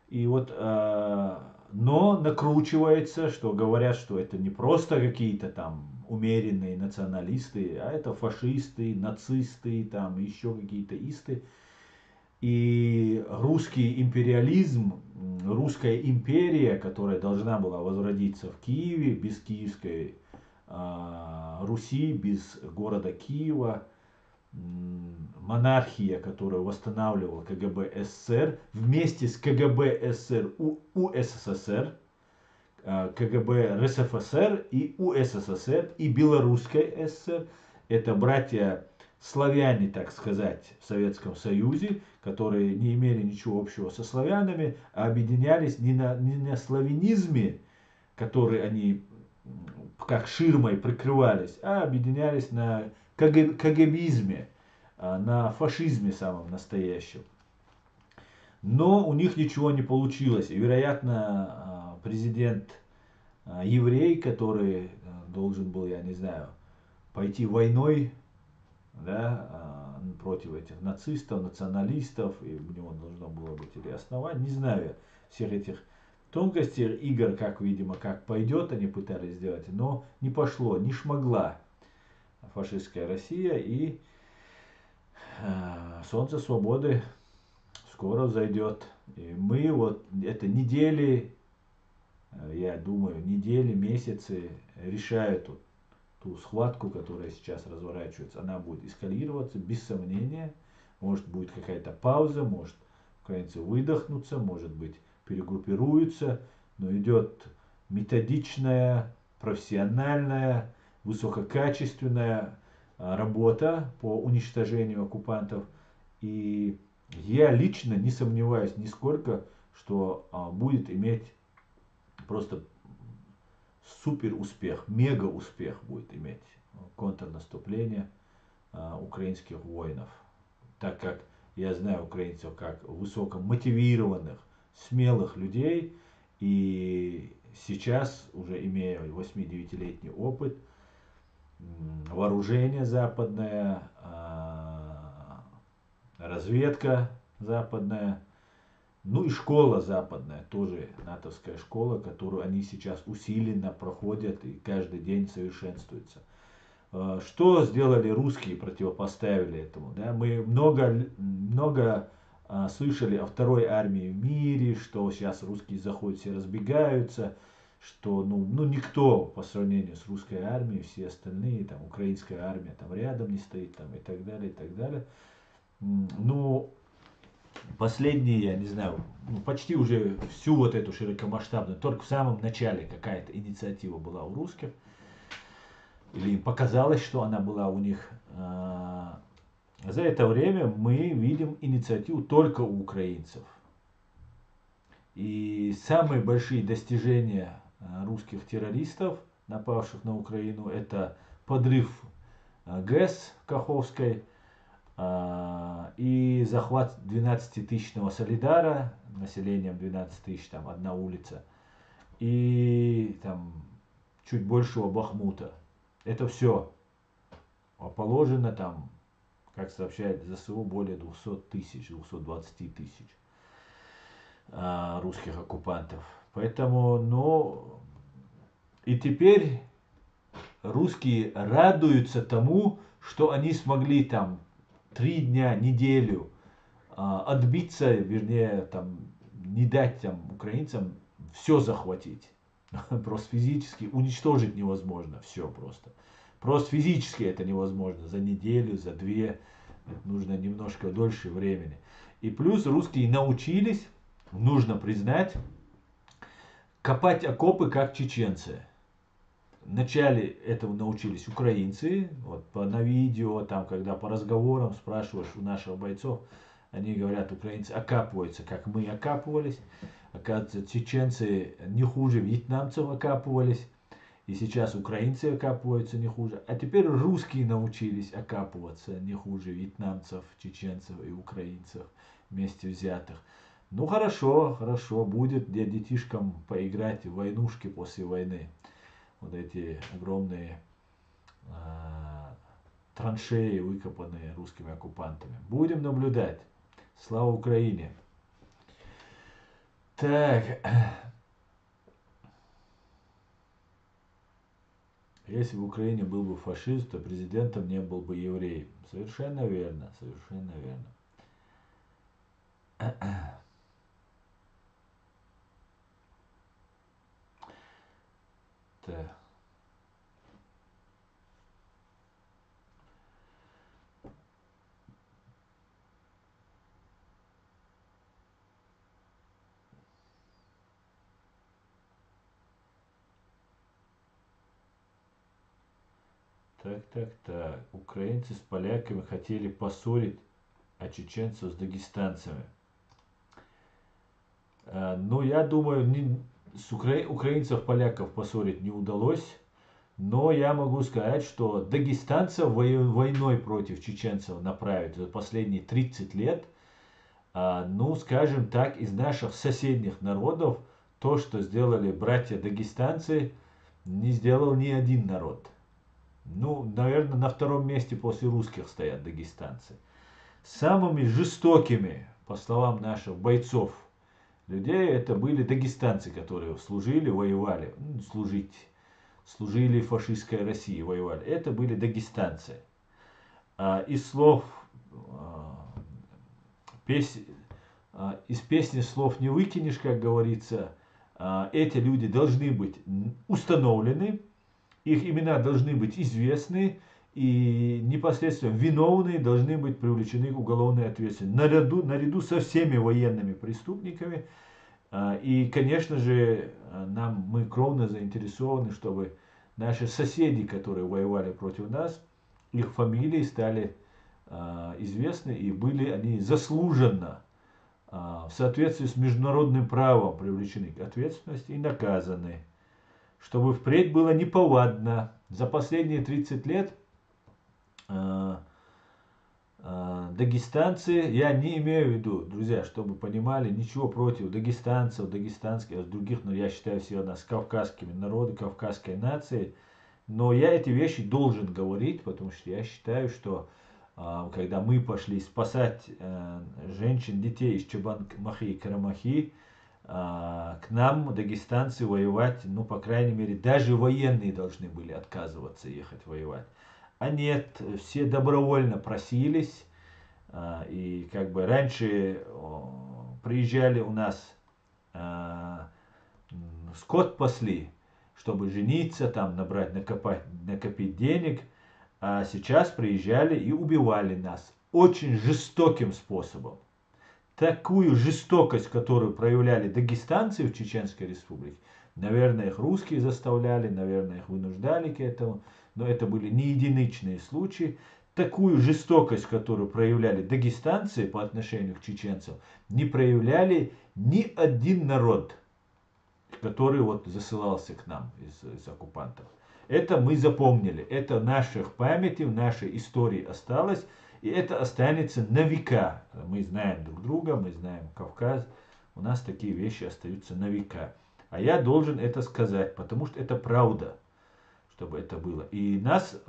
И вот, но накручивается, что говорят, что это не просто какие-то там умеренные националисты, а это фашисты, нацисты, там еще какие-то исты. И русский империализм, русская империя, которая должна была возродиться в Киеве, без киевской Руси, без города Киева, монархия, которую восстанавливал КГБ СССР, вместе с КГБ СССР УССР, КГБ РСФСР и УССР и Белорусская ССР. Это братья славяне, так сказать, в Советском Союзе, которые не имели ничего общего со славянами, а объединялись не на славянизме, который они как ширмой прикрывались, а объединялись на КГБизме, на фашизме самом настоящем. Но у них ничего не получилось. И, вероятно, президент еврей, который должен был, я не знаю, пойти войной, да, против этих нацистов, националистов, и у него должно было быть или основание, не знаю всех этих тонкостей игр, как, видимо, как пойдет, они пытались сделать, но не пошло, не шмогла фашистская Россия, и солнце свободы скоро взойдет. И мы вот это недели, я думаю, недели, месяцы решают ту схватку, которая сейчас разворачивается. Она будет эскалироваться, без сомнения. Может будет какая-то пауза, может украинцы выдохнутся, может быть перегруппируются, но идет методичная, профессиональная, высококачественная работа по уничтожению оккупантов. И я лично не сомневаюсь нисколько, что будет иметь просто супер успех, мега успех будет иметь контрнаступление украинских воинов. Так как Я знаю украинцев как высокомотивированных, смелых людей. И сейчас, уже имея 8-9-летний опыт, вооружение западное, разведка западная, ну и школа западная, тоже натовская школа, которую они сейчас усиленно проходят и каждый день совершенствуются. Что сделали русские, противопоставили этому? Да? Мы много слышали о второй армии в мире, что сейчас русские заходят, все разбегаются, что никто по сравнению с русской армией, все остальные, там, украинская армия там рядом не стоит, там, и так далее, и так далее. Ну, последние, я не знаю, почти уже всю вот эту широкомасштабную, только в самом начале какая-то инициатива была у русских, или им показалось, что она была у них. За это время мы видим инициативу только у украинцев. И самые большие достижения русских террористов, напавших на Украину, это подрыв ГЭС Каховской и захват 12-тысячного Солидара, населением 12 тысяч, там одна улица, и там чуть большего Бахмута. Это все. А положено там, как сообщает ЗСУ, более 200 тысяч, 220 тысяч русских оккупантов. Поэтому, и теперь русские радуются тому, что они смогли там 3 дня, неделю отбиться, вернее, там, не дать там украинцам все захватить. Просто физически уничтожить невозможно все просто. Просто физически это невозможно за неделю, за 2. Это нужно немножко дольше времени. И плюс русские научились, нужно признать, копать окопы как чеченцы. Вначале этому научились украинцы, вот на видео, там, когда по разговорам спрашиваешь у наших бойцов, они говорят, украинцы окапываются, как мы окапывались. Оказывается, чеченцы не хуже вьетнамцев окапывались, и сейчас украинцы окапываются не хуже. А теперь русские научились окапываться не хуже вьетнамцев, чеченцев и украинцев вместе взятых. Ну хорошо, хорошо, будет для детишкам поиграть в войнушки после войны. Вот эти огромные траншеи, выкопанные русскими оккупантами. Будем наблюдать. Слава Украине! Так. Если в Украине был бы фашист, то президентом не был бы еврей. Совершенно верно, совершенно верно. Так. Так. Украинцы с поляками хотели поссорить, а чеченцев с дагестанцами. Ну, я думаю, украинцев поляков поссорить не удалось. Но я могу сказать, что дагестанцев войной против чеченцев направить за последние 30 лет, ну, скажем так, из наших соседних народов, то, что сделали братья дагестанцы, не сделал ни один народ. Ну, наверное, на втором месте после русских стоят дагестанцы. Самыми жестокими, по словам наших бойцов, людей, это были дагестанцы, которые служили, воевали, служили фашистской России, воевали. Это были дагестанцы. Из слов, из песни слов не выкинешь, как говорится, эти люди должны быть установлены, их имена должны быть известны, и непосредственно виновные должны быть привлечены к уголовной ответственности наряду со всеми военными преступниками. И, конечно же, мы кровно заинтересованы, чтобы наши соседи, которые воевали против нас, их фамилии стали известны и были они заслуженно в соответствии с международным правом привлечены к ответственности и наказаны. Чтобы впредь было неповадно. За последние 30 лет Дагестанцы, я не имею в виду, друзья, чтобы понимали, ничего против дагестанцев, дагестанских, других, но я считаю себя нас кавказскими народами, кавказской нацией. Но я эти вещи должен говорить, потому что я считаю, что когда мы пошли спасать женщин, детей из Чебан-Махи и Карамахи, к нам дагестанцы воевать, ну, по крайней мере, даже военные должны были отказываться ехать воевать. А нет, все добровольно просились. И как бы раньше приезжали у нас скот пасли, чтобы жениться, там набрать, накопить денег. А сейчас приезжали и убивали нас очень жестоким способом. Такую жестокость, которую проявляли дагестанцы в Чеченской Республике, наверное, их русские заставляли, наверное, их вынуждали к этому, но это были не единичные случаи. Такую жестокость, которую проявляли дагестанцы по отношению к чеченцам, не проявляли ни один народ, который вот засылался к нам из оккупантов. Это мы запомнили, это в наших памяти, в нашей истории осталось, и это останется на века. Мы знаем друг друга, мы знаем Кавказ, у нас такие вещи остаются на века. А я должен это сказать, потому что это правда, чтобы это было. И нас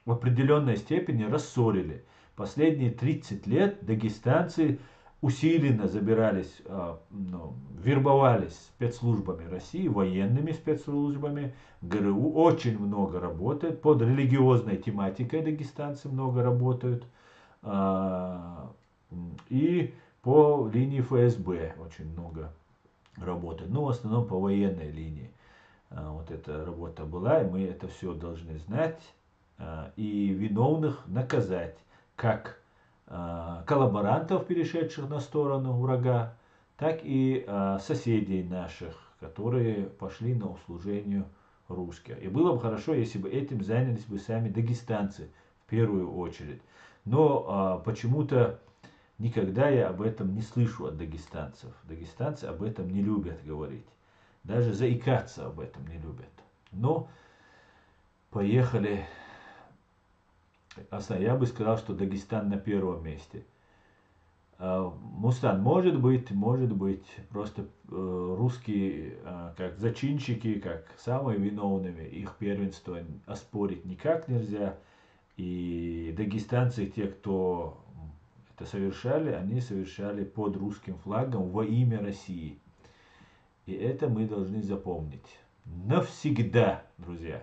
в определенной степени рассорили. Последние 30 лет дагестанцы усиленно забирались, вербовались спецслужбами России, военными спецслужбами, ГРУ очень много работает, под религиозной тематикой дагестанцы много работают, и по линии ФСБ очень много работают, ну в основном по военной линии. Вот эта работа была, и мы это все должны знать, и виновных наказать, как коллаборантов, перешедших на сторону врага, так и соседей наших, которые пошли на услужение русским. И было бы хорошо, если бы этим занялись бы сами дагестанцы в первую очередь. Но почему-то никогда я об этом не слышу от дагестанцев. Дагестанцы об этом не любят говорить. Даже заикаться об этом не любят. Но поехали. Я бы сказал, что Дагестан на первом месте. Мустан, может быть, просто русские, как зачинщики, как самые виновными, их первенство оспорить никак нельзя. И дагестанцы, те, кто это совершали, они совершали под русским флагом во имя России. И это мы должны запомнить. Навсегда, друзья.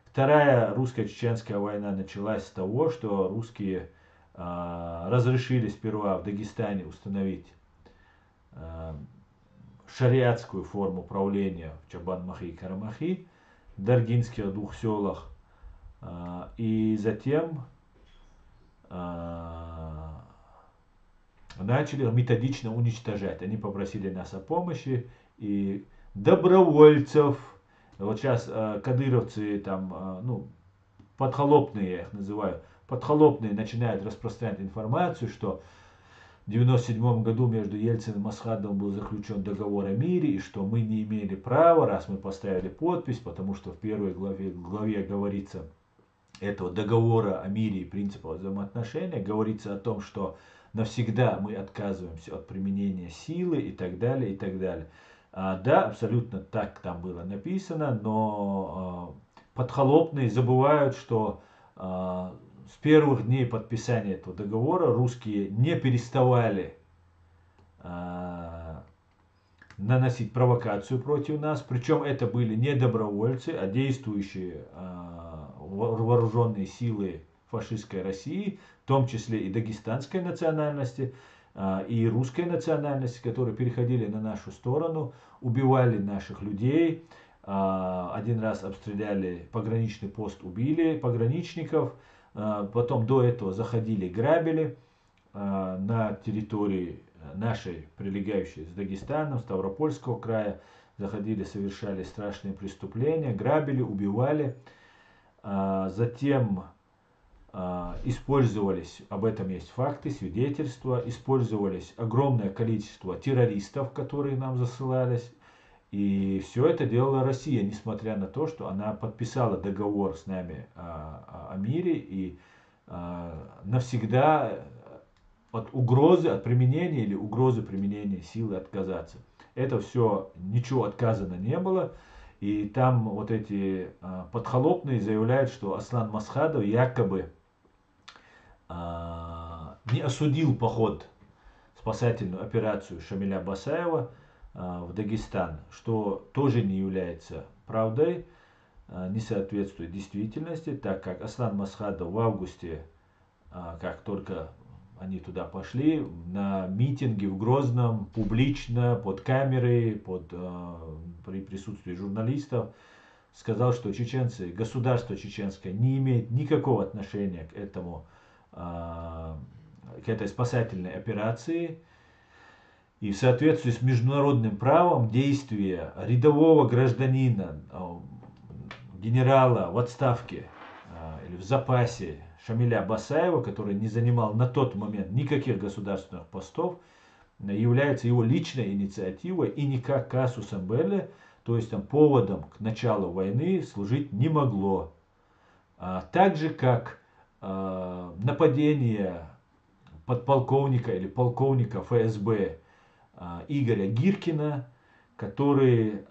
Вторая русско-чеченская война началась с того, что русские разрешили сперва в Дагестане установить шариатскую форму правления в Чабан-Махи и Карамахи, в Даргинских двух селах, и затем начали методично уничтожать. Они попросили нас о помощи, и добровольцев. Вот сейчас кадыровцы, там, подхолопные, я их называю, подхолопные начинают распространять информацию, что в 1997 году между Ельциным и Масхадовым был заключен договор о мире, и что мы не имели права, раз мы поставили подпись, потому что в первой главе говорится этого договора о мире и принципах взаимоотношения, говорится о том, что навсегда мы отказываемся от применения силы и так далее, и так далее. Да, абсолютно так там было написано, но подхолопные забывают, что с первых дней подписания этого договора русские не переставали наносить провокацию против нас, причем это были не добровольцы, а действующие вооруженные силы фашистской России, в том числе и дагестанской национальности, и русской национальности, которые переходили на нашу сторону, убивали наших людей. Один раз обстреляли пограничный пост, убили пограничников. Потом до этого заходили, грабили на территории нашей, прилегающей с Дагестаном, Ставропольского края. Заходили, совершали страшные преступления, грабили, убивали. Затем использовались, об этом есть факты, свидетельства, использовались огромное количество террористов, которые нам засылались. И все это делала Россия, несмотря на то, что она подписала договор с нами о мире и навсегда от угрозы, от применения или угрозы применения силы отказаться. Это все, ничего отказано не было. И там вот эти подхолопные заявляют, что Аслан Масхадов якобы не осудил поход, спасательную операцию Шамиля Басаева в Дагестан, что тоже не является правдой, не соответствует действительности, так как Аслан Масхадов в августе, как только они туда пошли, на митинге в Грозном, публично, под камерой, при присутствии журналистов, сказал, что чеченцы, государство чеченское не имеет никакого отношения к этой спасательной операции. И в соответствии с международным правом действия рядового гражданина, генерала в отставке или в запасе Шамиля Басаева, который не занимал на тот момент никаких государственных постов, является его личной инициативой и никак казусом белли, то есть поводом к началу войны, служить не могло. Так же как нападение подполковника или полковника ФСБ Игоря Гиркина, который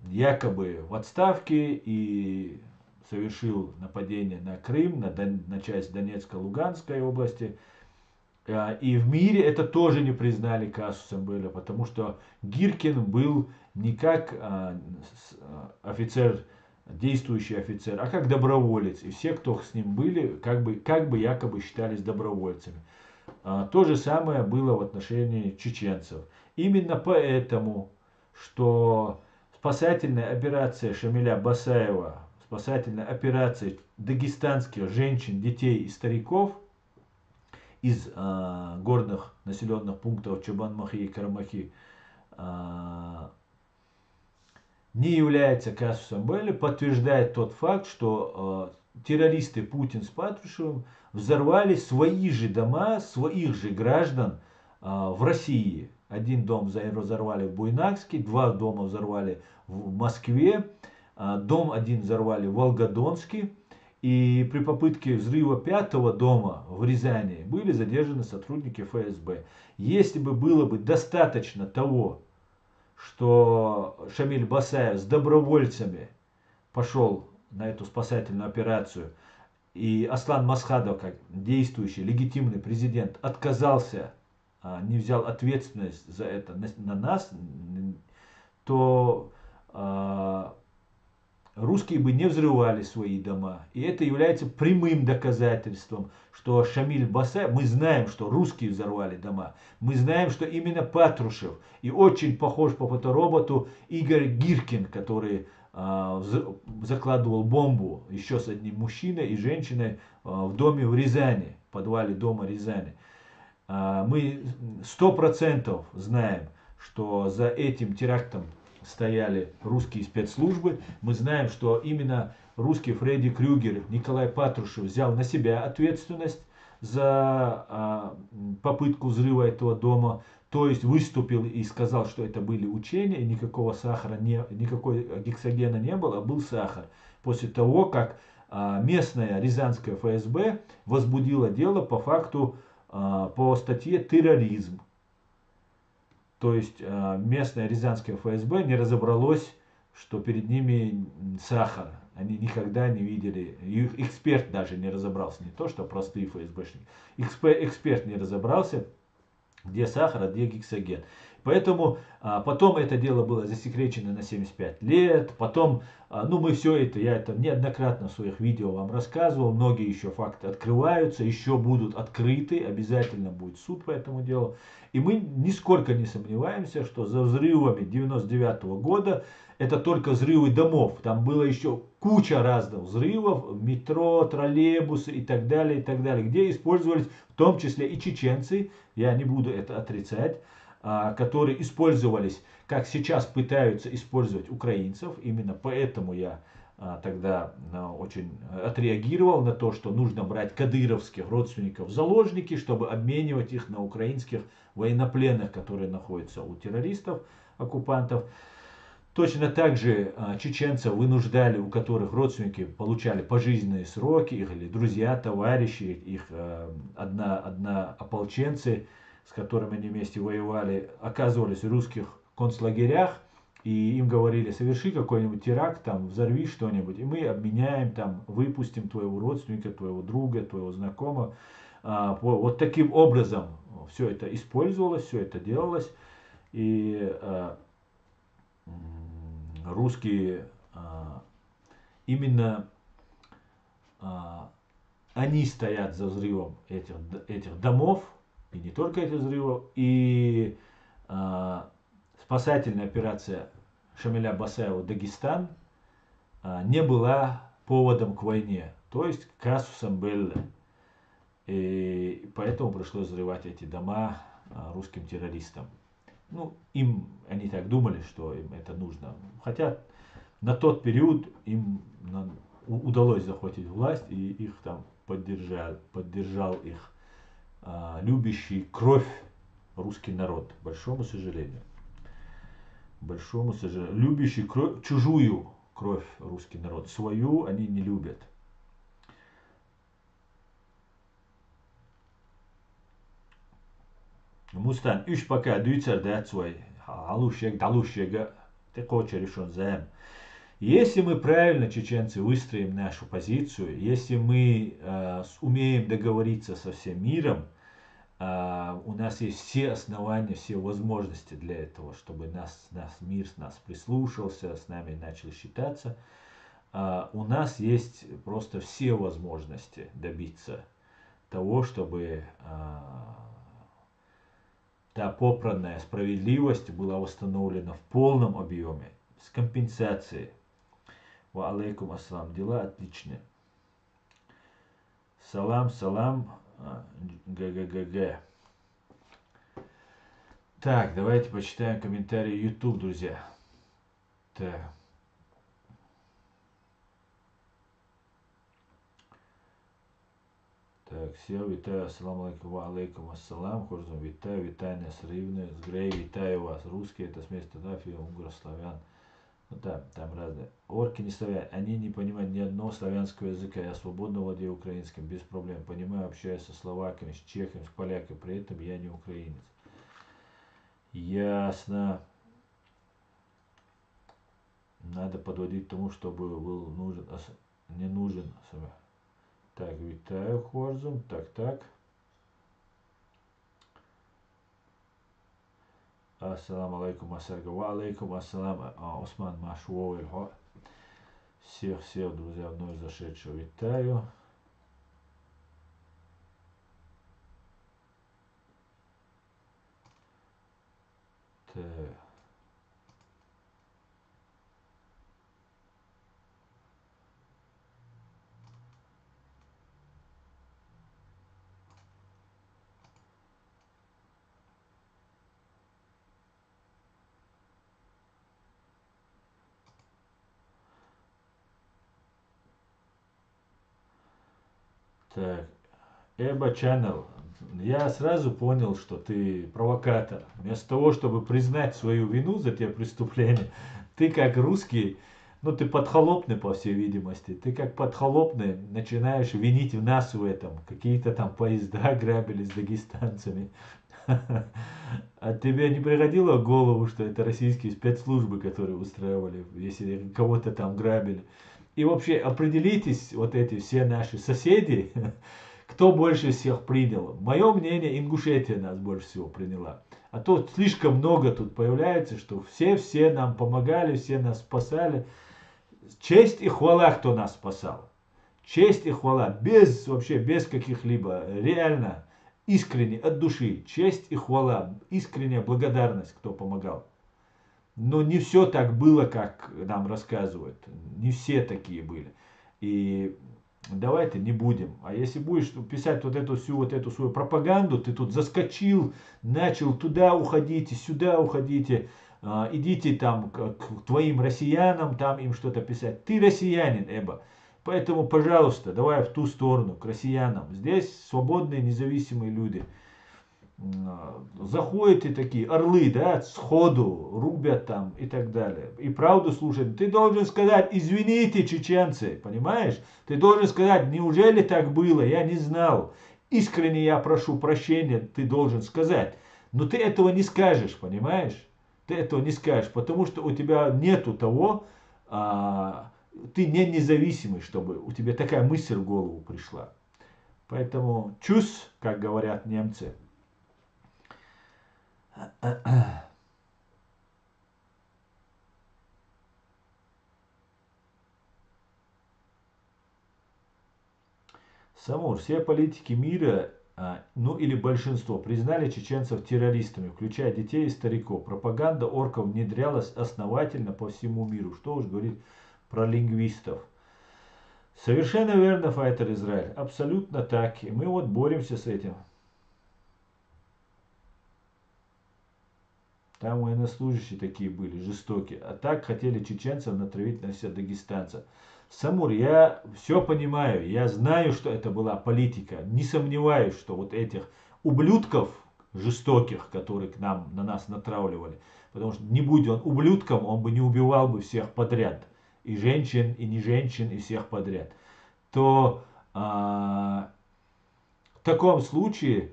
якобы в отставке и совершил нападение на Крым, на часть Донецко-Луганской области. И в мире это тоже не признали казусом белли, потому что Гиркин был не как офицер, действующий офицер, а как доброволец. И все, кто с ним были, как бы якобы считались добровольцами. То же самое было в отношении чеченцев. Именно поэтому, что спасательная операция Шамиля Басаева, спасательная операция дагестанских женщин, детей и стариков из горных населенных пунктов Чабан-Махи и Карамахи не является казусом белли, подтверждает тот факт, что террористы Путин с Патрушевым взорвали свои же дома, своих же граждан в России. Один дом взорвали в Буйнакске, 2 дома взорвали в Москве, дом один взорвали в Волгодонске. И при попытке взрыва 5-го дома в Рязани были задержаны сотрудники ФСБ. Если бы было бы достаточно того, что Шамиль Басаев с добровольцами пошел на эту спасательную операцию, и Аслан Масхадов, как действующий легитимный президент, отказался, не взял ответственность за это на нас, то русские бы не взрывали свои дома. И это является прямым доказательством, что Шамиль Басаев, мы знаем, что русские взорвали дома, мы знаем, что именно Патрушев и очень похож по фотороботу Игорь Гиркин, который закладывал бомбу еще с одним мужчиной и женщиной в доме в Рязани, в подвале дома Рязани. Мы 100% знаем, что за этим терактом стояли русские спецслужбы. Мы знаем, что именно русский Фредди Крюгер, Николай Патрушев взял на себя ответственность за попытку взрыва этого дома. То есть выступил и сказал, что это были учения, и никакого сахара, никакой гексогена не было, а был сахар. После того, как местная рязанская ФСБ возбудила дело по факту, по статье терроризм. То есть местное рязанское ФСБ не разобралось, что перед ними сахар. Они никогда не видели, их эксперт даже не разобрался, не то что простые ФСБшники. Эксперт не разобрался, где сахар, а где гексоген. Поэтому потом это дело было засекречено на 75 лет. Потом, мы все это, я это неоднократно в своих видео вам рассказывал. Многие еще факты открываются, еще будут открыты. Обязательно будет суд по этому делу. И мы нисколько не сомневаемся, что за взрывами 99 года это только взрывы домов. Там было еще куча разных взрывов, метро, троллейбусы и так далее, где использовались в том числе и чеченцы, я не буду это отрицать, которые использовались, как сейчас пытаются использовать украинцев. Именно поэтому я тогда очень отреагировал на то, что нужно брать кадыровских родственников в заложники, чтобы обменивать их на украинских военнопленных, которые находятся у террористов, оккупантов. Точно так же чеченцев вынуждали, у которых родственники получали пожизненные сроки, их или друзья, товарищи, их одноополченцы, с которыми они вместе воевали, оказывались в русских концлагерях, и им говорили: соверши какой-нибудь теракт, там, взорви что-нибудь, и мы обменяем, там, выпустим твоего родственника, твоего друга, твоего знакомого. Вот таким образом все это использовалось, все это делалось, и русские именно они стоят за взрывом этих домов, и не только этих взрывов, и спасательная операция Шамиля Басаева «Дагестан» не была поводом к войне, то есть казусом белли. И поэтому пришлось взрывать эти дома русским террористам. Ну, они так думали, что им это нужно. Хотя на тот период им удалось захватить власть, и их там поддержал их любящий кровь русский народ, к большому сожалению. Любящий чужую кровь русский народ, свою они не любят. Мустан, üç пока дюйцер дацвой, далушега, ты хочешь решен заем. Если мы правильно, чеченцы, выстроим нашу позицию, если мы умеем договориться со всем миром, у нас есть все основания, все возможности для этого, чтобы мир с нас прислушался, с нами начал считаться. У нас есть просто все возможности добиться того, чтобы та попранная справедливость была восстановлена в полном объеме, с компенсацией. Ва алейкум ассалам. Дела отличные. Салам. ГГГ. Так, давайте почитаем комментарии YouTube, друзья. Так. Так, всем вітаю, ассаламу алейкум, ва алейкум ассалам, Хорзум, вітаю нас рівне, с Грей, вітаю вас, русские, это с места Дафия, унгро-славян, ну там разные, орки не славяне, они не понимают ни одного славянского языка, я свободно владею украинским, без проблем, понимаю, общаюсь со словаками, с чехами, с поляками, при этом я не украинец. Ясно. Надо подводить к тому, чтобы был нужен, не нужен. Так, вітаю, Хорзум. Так. Ассаламу алейкум, ассарга. Ва алейкум ассалам, Осман Машуовель. Всех, друзья, вновь зашедшего витаю. Так. Так, Эба Channel. Я сразу понял, что ты провокатор. Вместо того, чтобы признать свою вину за те преступления, ты как русский, ну ты подхолопный, по всей видимости, ты как подхолопный начинаешь винить в нас в этом. Какие-то там поезда грабили с дагестанцами. А тебе не приходило в голову, что это российские спецслужбы, которые устраивали, если кого-то там грабили? И вообще определитесь, вот эти все наши соседи, кто больше всех принял. Мое мнение, Ингушетия нас больше всего приняла. А то слишком много тут появляется, что все нам помогали, все нас спасали. Честь и хвала, кто нас спасал. Честь и хвала, вообще без каких-либо, реально, искренне, от души. Честь и хвала, искренняя благодарность, кто помогал. Но не все так было, как нам рассказывают. Не все такие были. И давайте не будем. А если будешь писать вот эту свою пропаганду, ты тут заскочил, начал туда уходите, сюда уходите, идите там к твоим россиянам, там им что-то писать. Ты россиянин, Эба. Поэтому, пожалуйста, давай в ту сторону, к россиянам. Здесь свободные, независимые люди. заходят и такие орлы, да, сходу рубят там и так далее. И правду слушают. Ты должен сказать, извините, чеченцы, понимаешь? Ты должен сказать, неужели так было, я не знал. Искренне я прошу прощения, ты должен сказать. Но ты этого не скажешь, понимаешь? Ты этого не скажешь, потому что у тебя нету того, ты не независимый, чтобы у тебя такая мысль в голову пришла. Поэтому чус, как говорят немцы. Самур, все политики мира, ну или большинство, признали чеченцев террористами, включая детей и стариков. Пропаганда орков внедрялась основательно по всему миру. Что уж говорить про лингвистов. Совершенно верно, Файтер Израиль. Абсолютно так. И мы вот боремся с этим. Там военнослужащие такие были, жестокие. А так хотели чеченцев натравить на себя дагестанцев. Самур, я все понимаю. Я знаю, что это была политика. Не сомневаюсь, что вот этих ублюдков жестоких, которые на нас натравливали. Потому что не будь он ублюдком, он бы не убивал бы всех подряд. И женщин, и не женщин, и всех подряд. То в таком случае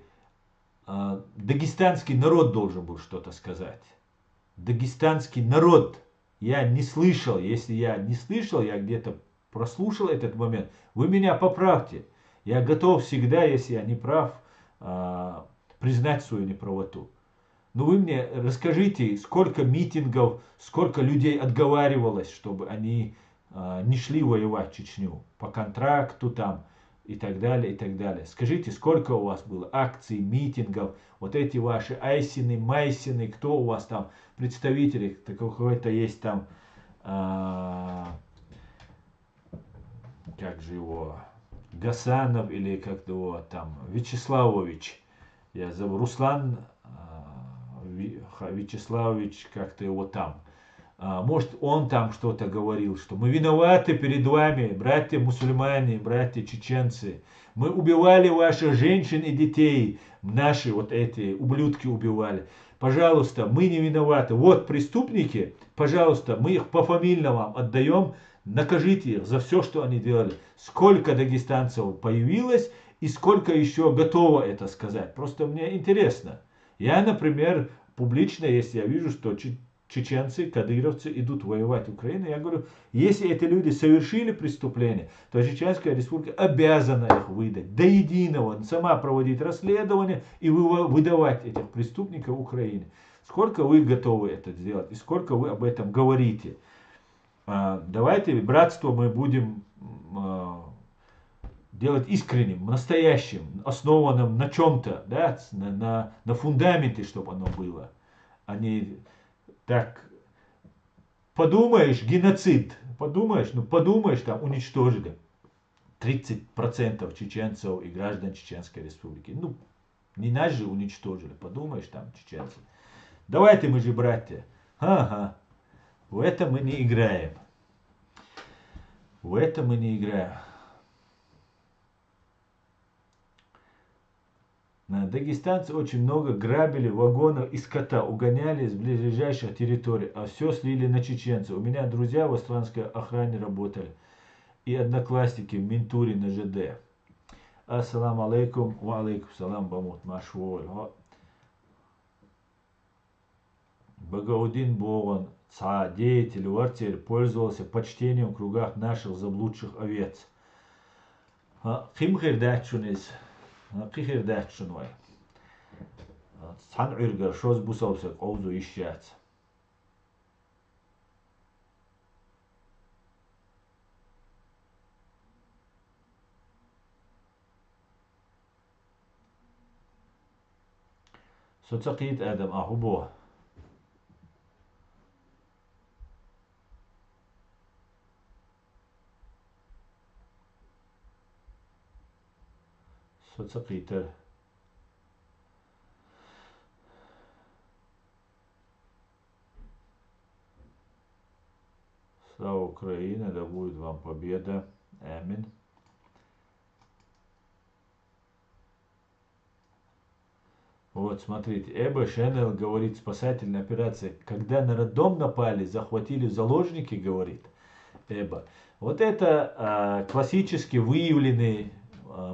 дагестанский народ должен был что-то сказать. Дагестанский народ. Я не слышал. Если я не слышал, я где-то прослушал этот момент. Вы меня поправьте. Я готов всегда, если я не прав, признать свою неправоту. Но вы мне расскажите, сколько митингов, сколько людей отговаривалось, чтобы они не шли воевать в Чечню по контракту там и так далее, и так далее. Скажите, сколько у вас было акций, митингов, вот эти ваши айсины, майсины, кто у вас там представители, какой-то есть там, как же его, Гасанов или как его там, Вячеславович, я забыл, Руслан Вячеславович, как-то его там. Может, он там что-то говорил, что мы виноваты перед вами, братья мусульмане, братья чеченцы. Мы убивали ваших женщин и детей. Наши вот эти ублюдки убивали. Пожалуйста, мы не виноваты. Вот преступники, пожалуйста, мы их пофамильно вам отдаем. Накажите их за все, что они делали. Сколько дагестанцев появилось и сколько еще готово это сказать. Просто мне интересно. Я, например, публично, если я вижу, что чеченцы, кадыровцы идут воевать в Украину, я говорю, если эти люди совершили преступление, то Чеченская республика обязана их выдать до единого, сама проводить расследование и выдавать этих преступников Украине. Сколько вы готовы это сделать и сколько вы об этом говорите? Давайте братство мы будем делать искренним, настоящим, основанным на чем-то, да, на фундаменте, чтобы оно было, а не так, подумаешь, геноцид, подумаешь, там уничтожили 30% чеченцев и граждан Чеченской Республики. Ну, не нас же уничтожили, подумаешь, там чеченцы. Давайте мы же братья. Ага, в это мы не играем. В это мы не играем. Дагестанцы очень много грабили вагонов и скота, угоняли с ближайших территорий, а все слили на чеченцев. У меня друзья в иностранской охране работали и одноклассники в Минтуре на ЖД. Ассаламу алейкум, ва алейкум салам, бамут машволь. Багаудин Боган, деятель Вартель, пользовался почтением в кругах наших заблудших овец. Ким хирдачунис. Қихирдәтшін вай. Сан үргір шоз бұсаусы қоузу ишчәц. Соцақиет әдім аху бұ. Соцақитер. Слава Украине, да будет вам победа. Аминь. Вот, смотрите, Эбо Шенел говорит, спасательная операция, когда на роддом напали, захватили заложники, говорит Эбо. Вот это классически выявленный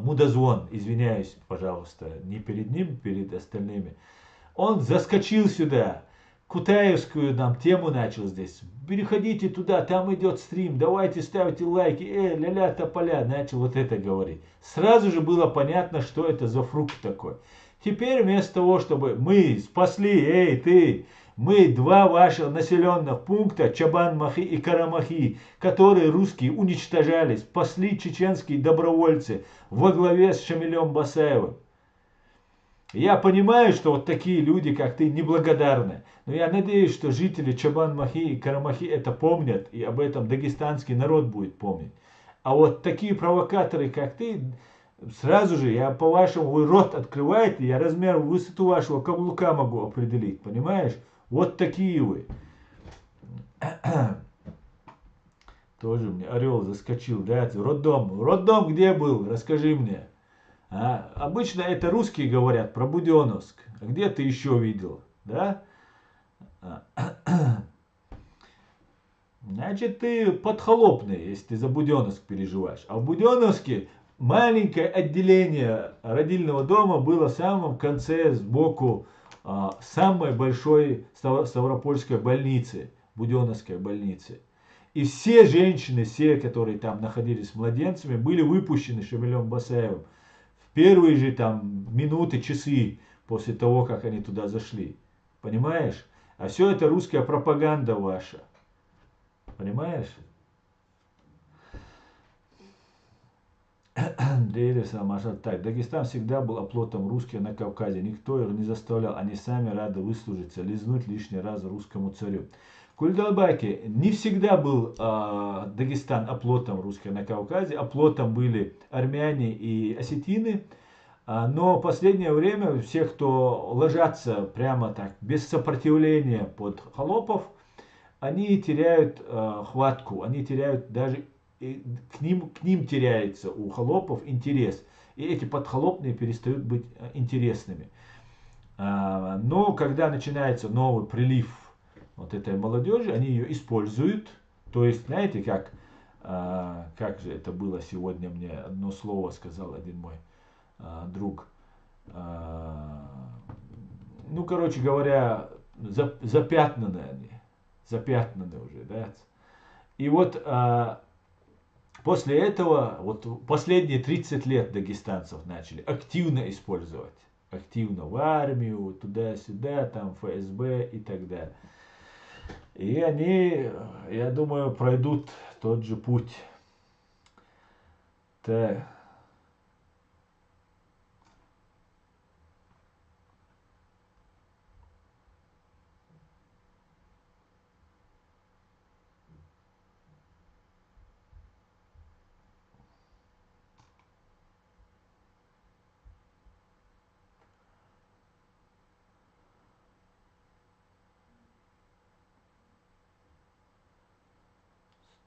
мудозвон, извиняюсь, пожалуйста, не перед ним, перед остальными. Он заскочил сюда, Кутаевскую нам тему начал здесь. Переходите туда, там идет стрим, давайте ставьте лайки, ля-ля тополя, начал вот это говорить. Сразу же было понятно, что это за фрукт такой. Теперь вместо того, чтобы мы спасли, ты, мы два ваших населенных пункта, Чабан-Махи и Карамахи, которые русские уничтожали, спасли чеченские добровольцы во главе с Шамилем Басаевым. Я понимаю, что вот такие люди, как ты, неблагодарны. Но я надеюсь, что жители Чабан-Махи и Карамахи это помнят, и об этом дагестанский народ будет помнить. А вот такие провокаторы, как ты, сразу же, я по-вашему, вы рот открываете, я размер, высоту вашего каблука могу определить, понимаешь? Вот такие вы. Тоже мне орел заскочил, да? Роддом. Роддом где был? Расскажи мне. Обычно это русские говорят про Буденновск. А где ты еще видел? Да? Значит, ты подхолопный, если ты за Буденновск переживаешь. А в Буденновске маленькое отделение родильного дома было в самом конце, сбоку самой большой Ставропольской больницы, Буденновской больницы. И все женщины, все, которые там находились с младенцами, были выпущены Шамилем Басаевым. Первые же там минуты, часы после того, как они туда зашли. Понимаешь? А все это русская пропаганда ваша. Понимаешь? Так, Дагестан всегда был оплотом русских на Кавказе. Никто их не заставлял. Они сами рады выслужиться, лизнуть лишний раз русскому царю. Кульдалбаки, не всегда был Дагестан оплотом русских на Кавказе, оплотом были армяне и осетины, но в последнее время все, кто ложатся прямо так, без сопротивления под холопов, они теряют хватку, они теряют даже, к ним теряется у холопов интерес, и эти подхолопные перестают быть интересными. Но когда начинается новый прилив вот этой молодежи, они ее используют. То есть, знаете, как же это было сегодня, мне одно слово сказал один мой друг. Ну, короче говоря, запятнаны они. Запятнаны уже, да. И вот после этого, вот последние 30 лет дагестанцев начали активно использовать. Активно в армию, туда-сюда, там ФСБ и так далее. И они, я думаю, пройдут тот же путь. Так.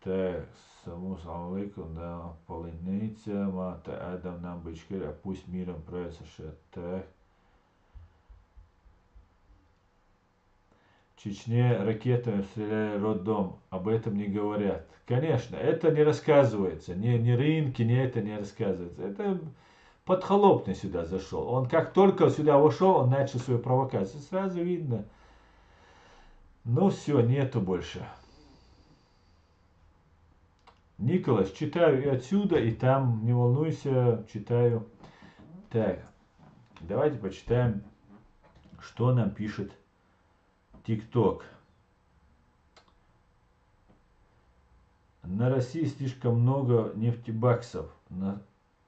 Так, салам алейкум, да, полиница, мата, Адам, нам бычкарь, а пусть миром правится шат. Так. В Чечне ракетами стреляли роддом, об этом не говорят. Конечно, это не рассказывается, ни рынки, ни это не рассказывается. Это подхолопный сюда зашел. Он как только сюда вошел, он начал свою провокацию. Сразу видно. Ну все, нету больше. Николас, читаю и отсюда, и там, не волнуйся, читаю. Так, давайте почитаем, что нам пишет ТикТок. На России слишком много нефтебаксов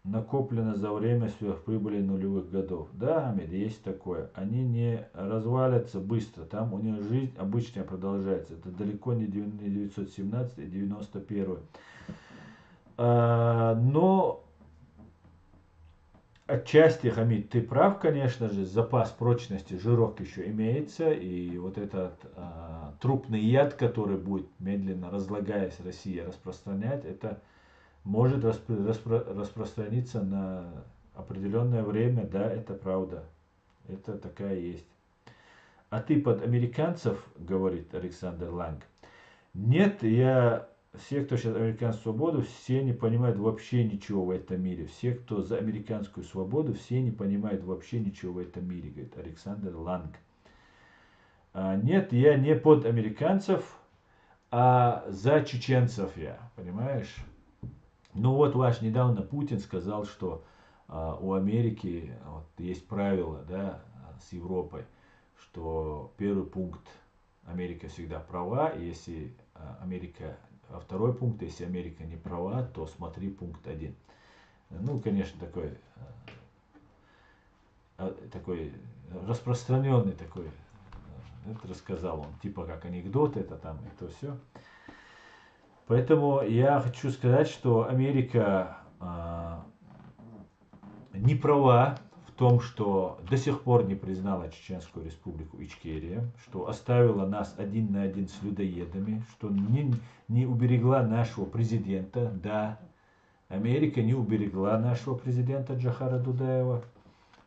накоплено за время сверхприбыли нулевых годов. Да, Амид, есть такое. Они не развалятся быстро. Там у них жизнь обычная продолжается. Это далеко не 917 и 91. Но отчасти, Хамид, ты прав, конечно же, запас прочности жирок еще имеется, и вот этот трупный яд, который будет медленно разлагаясь Россия распространять, это может распространиться на определенное время, да, это правда. Это такая есть. А ты под американцев, говорит Александр Ланг. Нет, все, кто сейчас американскую свободу, все не понимают вообще ничего в этом мире. Все, кто за американскую свободу, все не понимают вообще ничего в этом мире, говорит Александр Ланг. Нет, я не под американцев, а за чеченцев я, понимаешь? Ну вот ваш недавно Путин сказал, что у Америки вот, есть правило, да, с Европой, что первый пункт Америка всегда права, и если Америка, второй пункт, если Америка не права, то смотри пункт 1. Ну, конечно, такой распространенный такой, это рассказал он, типа как анекдот, это там, это все. Поэтому я хочу сказать, что Америка не права в том, что до сих пор не признала Чеченскую республику Ичкерия, что оставила нас один на один с людоедами, что не уберегла нашего президента. Да, Америка не уберегла нашего президента Джохара Дудаева.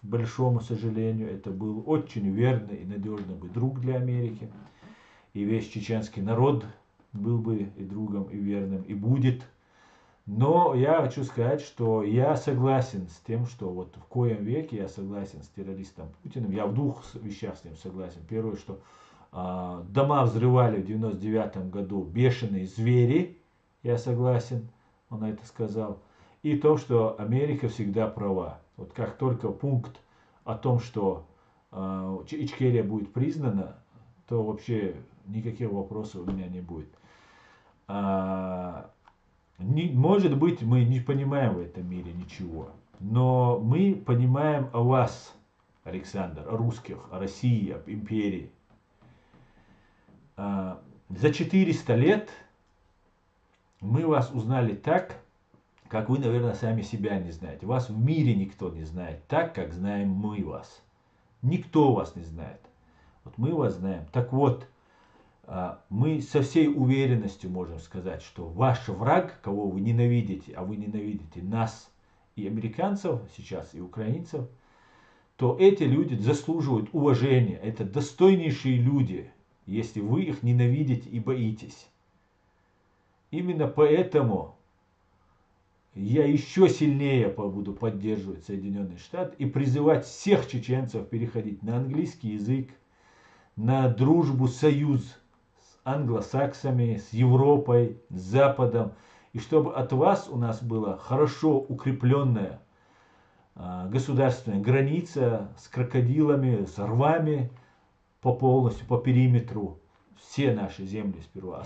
К большому сожалению, это был очень верный и надежный бы друг для Америки. И весь чеченский народ был бы и другом, и верным, и будет. Но я хочу сказать, что я согласен с тем, что вот в коем веке я согласен с террористом Путиным. Я в двух вещах с ним согласен. Первое, что дома взрывали в 99 году бешеные звери. Я согласен, он это сказал. И то, что Америка всегда права. Вот как только пункт о том, что Ичкерия будет признана, то вообще никаких вопросов у меня не будет. Может быть, мы не понимаем в этом мире ничего, но мы понимаем о вас, Александр, о русских, о России, об империи. За 400 лет мы вас узнали так, как вы, наверное, сами себя не знаете. Вас в мире никто не знает так, как знаем мы вас. Никто вас не знает. Вот мы вас знаем. Так вот, мы со всей уверенностью можем сказать, что ваш враг, кого вы ненавидите, а вы ненавидите нас и американцев сейчас, и украинцев, то эти люди заслуживают уважения. Это достойнейшие люди, если вы их ненавидите и боитесь. Именно поэтому я еще сильнее буду поддерживать Соединенные Штаты и призывать всех чеченцев переходить на английский язык, на дружбу, союз с англосаксами, с Европой, с Западом. И чтобы от вас у нас была хорошо укрепленная государственная граница с крокодилами, с рвами полностью по периметру. Все наши земли сперва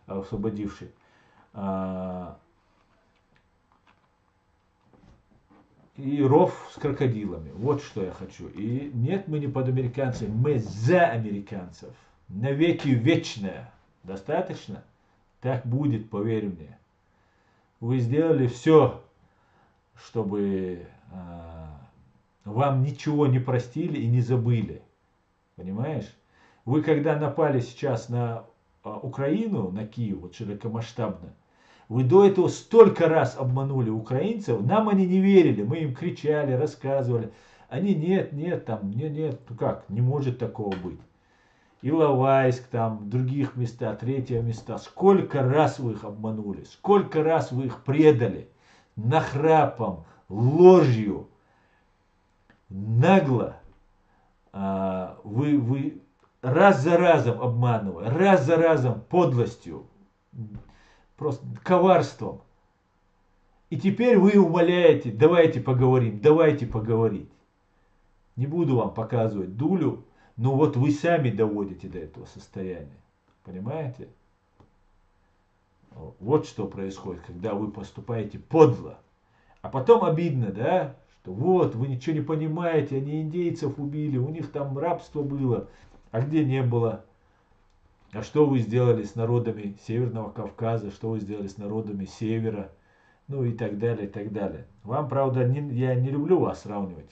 освободившие. И ров с крокодилами. Вот что я хочу. И нет, мы не под американцами, мы за американцев. Навеки вечное. Достаточно? Так будет, поверь мне. Вы сделали все, чтобы вам ничего не простили и не забыли. Понимаешь? Вы когда напали сейчас на Украину, на Киев, вот широкомасштабно, вы до этого столько раз обманули украинцев, нам они не верили, мы им кричали, рассказывали. Они нет, ну как, не может такого быть. Иловайск, там, других места, третье места. Сколько раз вы их обманули, сколько раз вы их предали, нахрапом, ложью, нагло. Вы раз за разом обманывая, раз за разом подлостью, просто коварством. И теперь вы умоляете, давайте поговорим, давайте поговорить. Не буду вам показывать дулю, но вот вы сами доводите до этого состояния. Понимаете? Вот что происходит, когда вы поступаете подло. А потом обидно, да? Что вот, вы ничего не понимаете, они индейцев убили, у них там рабство было, а где не было. А что вы сделали с народами Северного Кавказа, что вы сделали с народами Севера, ну и так далее, и так далее. Вам, правда, я не люблю вас сравнивать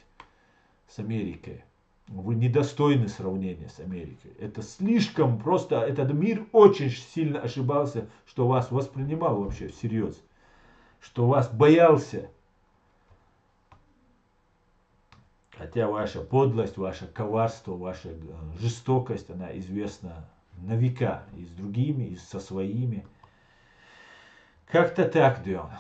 с Америкой. Вы недостойны сравнения с Америкой. Это слишком просто, этот мир очень сильно ошибался, что вас воспринимал вообще всерьез, что вас боялся. Хотя ваша подлость, ваше коварство, ваша жестокость, она известна на века и с другими, и со своими. Как-то так, Дион.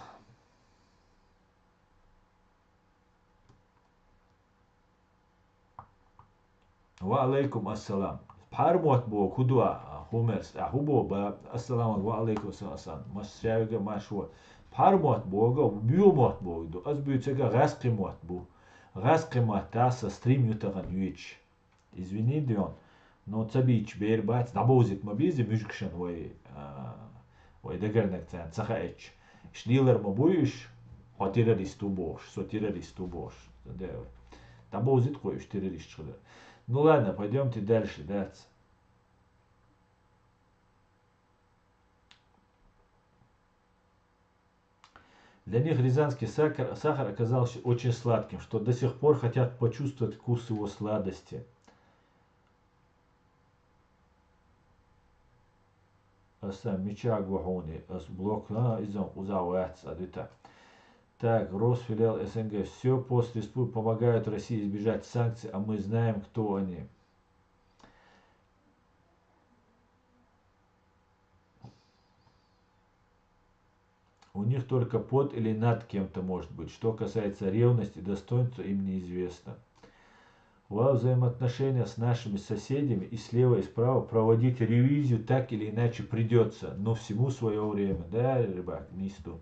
Wa alaikum assalam. Parmot bo kudwa humers hubo ba assalam wa alaikum assalam. Masyaga mashwa. Parmot boga biomot boga. Azbütsega raskimot bu. Raskimot tasa stream yutagan yuich. Извини, Дион, но цабич бербац набозит мобизи мюжкшен вой дегернек цен цахаич. Шнилер мобуиш, а террористу бош, со террористу бош. Набозит коиш террорист шулер. Ну ладно, пойдемте дальше, да. Для них рязанский сахар оказался очень сладким, что до сих пор хотят почувствовать вкус его сладости. Мечак вагоны, блок, изом узауэц, адвита. Так, Рос велел СНГ, все постреспублики помогают России избежать санкций, а мы знаем, кто они. У них только под или над кем-то может быть. Что касается ревности и достоинства, им неизвестно. Во взаимоотношения с нашими соседями и слева и справа проводить ревизию так или иначе придется, но всему свое время. Да, ребят, нисту.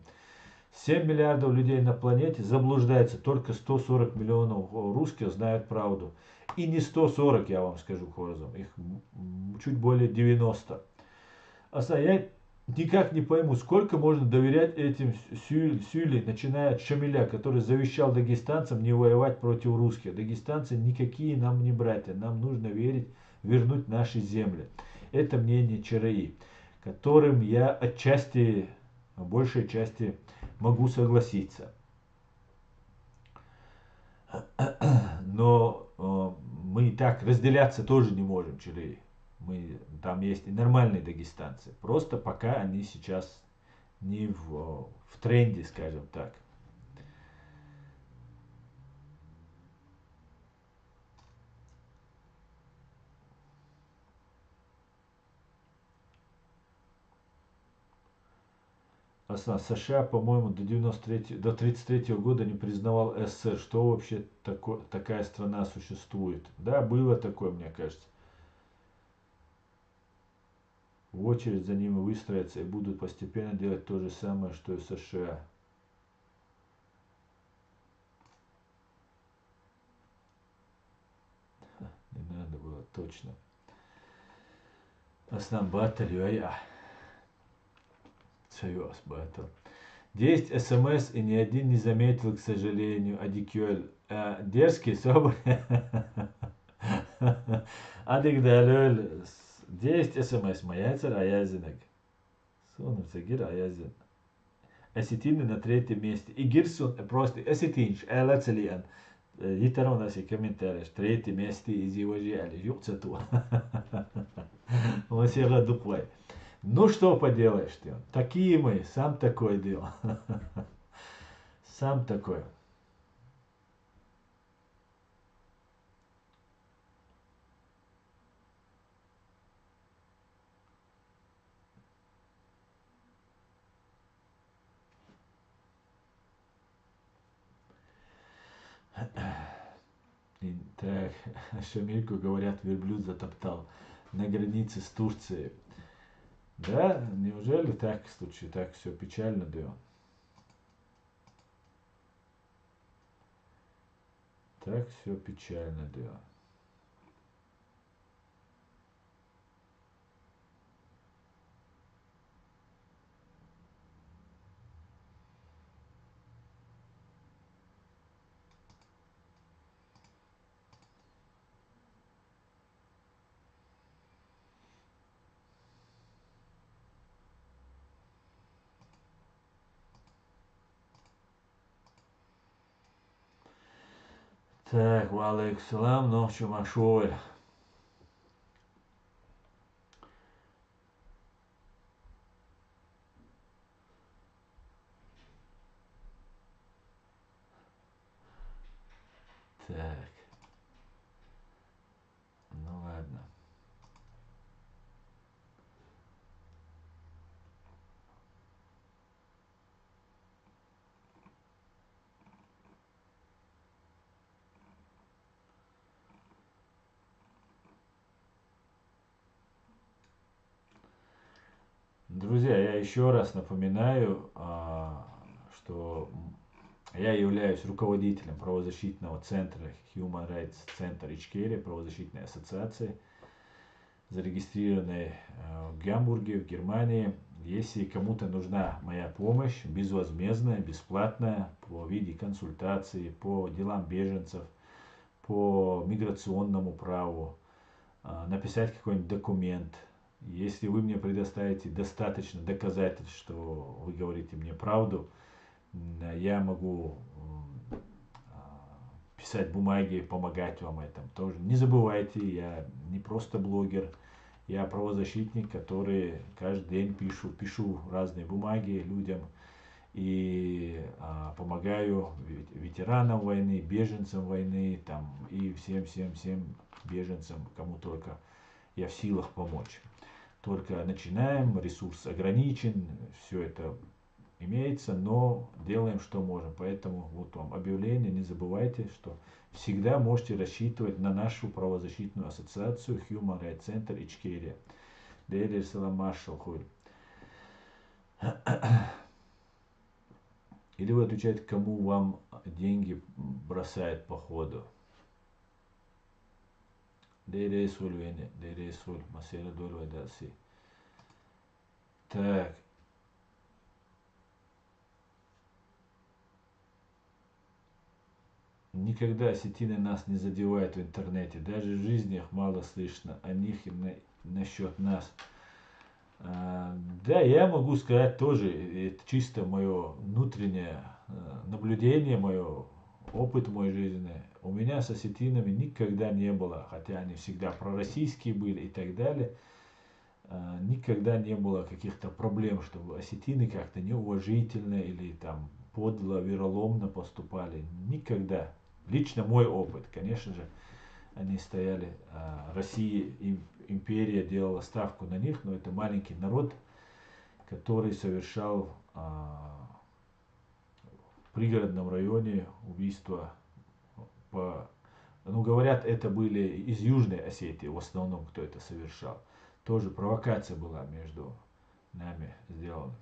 7 миллиардов людей на планете заблуждается, только 140 миллионов русских знают правду. И не 140, я вам скажу, Хорзом, их чуть более 90. Я никак не пойму, сколько можно доверять этим Сюли, начиная от Шамиля, который завещал дагестанцам не воевать против русских. Дагестанцы никакие нам не братья, нам нужно вернуть наши земли. Это мнение ЧРИ, которым я отчасти, большей части могу согласиться. Но мы так разделяться тоже не можем, ЧРИ. Там есть и нормальные дагестанцы. Просто пока они сейчас не в тренде, скажем так. США, по-моему, до 1933 года не признавал СССР. Что вообще такая страна существует? Да, было такое, мне кажется. В очередь за ними выстроятся и будут постепенно делать то же самое, что и США. Не надо было, точно. Аслан баталью, Союз батал. 10 смс и ни один не заметил, к сожалению, Адикюэль. Дерзкий, собой. Адикдалюэль. 10 смс маяцер аязинек. Сонур загир аязин. Осетины на третьем месте. И Гирсун просто осетинш. Элацелиан. Литерон наси комментарий. Третье место из его жали. Юкцату. Он себя дупой. Ну что поделаешь ты? Такие мы. Сам такой дел. Сам такой. Так, Шамильку, говорят, верблюд затоптал на границе с Турцией. Да, неужели так случай, так все печально, да? Так все печально, да. Так, валейкум, ночью машой. Так. Друзья, я еще раз напоминаю, что я являюсь руководителем правозащитного центра Human Rights Center Ичкерия, правозащитной ассоциации, зарегистрированной в Гамбурге, в Германии. Если кому-то нужна моя помощь, безвозмездная, бесплатная, по виде консультации, по делам беженцев, по миграционному праву, написать какой-нибудь документ, если вы мне предоставите достаточно доказательств, что вы говорите мне правду, я могу писать бумаги, помогать вам этом тоже. Не забывайте, я не просто блогер, я правозащитник, который каждый день пишу разные бумаги людям и помогаю ветеранам войны, беженцам войны, там, и всем беженцам, кому только я в силах помочь. Только начинаем, ресурс ограничен, все это имеется, но делаем, что можем. Поэтому вот вам объявление, не забывайте, что всегда можете рассчитывать на нашу правозащитную ассоциацию Human Rights Center Ичкерия. Дейли салам маршал хуй. Или вы отвечаете, кому вам деньги бросает по ходу. Дейли суль вене, дейли суль, масера дурва даси. Так. Никогда осетины нас не задевают в интернете. Даже в жизни их мало слышно о них и насчет нас. Да, я могу сказать тоже, это чисто мое внутреннее наблюдение, мое опыт мой жизненный. У меня с осетинами никогда не было, хотя они всегда пророссийские были и так далее. Никогда не было каких-то проблем, чтобы осетины как-то неуважительно или там подло, вероломно поступали. Никогда. Лично мой опыт, конечно же, они стояли, Россия, империя делала ставку на них, но это маленький народ, который совершал в пригородном районе убийства ну, говорят, это были из Южной Осетии, в основном, кто это совершал. Тоже провокация была между нами сделана.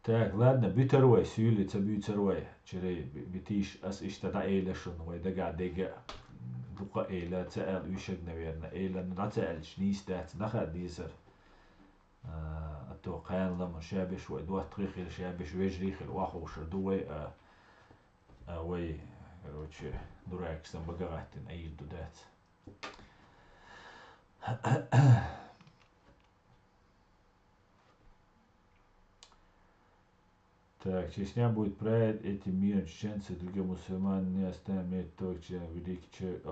Так, ладно, бютерой, сюлица бютерой, черей, битиш, ас иштата эйлешун, вайдага дега, дука эйла, цаэл, üşeg, наверное, эйла, на цаэл, шнистац, наха дизер, а то каянлам, шабиш, вай, дуа трихил, шабиш, вежрихил, вахушер, дуай, вай, короче, дурак, сам багатин, аир дудац. Так, Чечня будет править этим миром, чеченцы, другие мусульмане не оставят то, чем великий человек.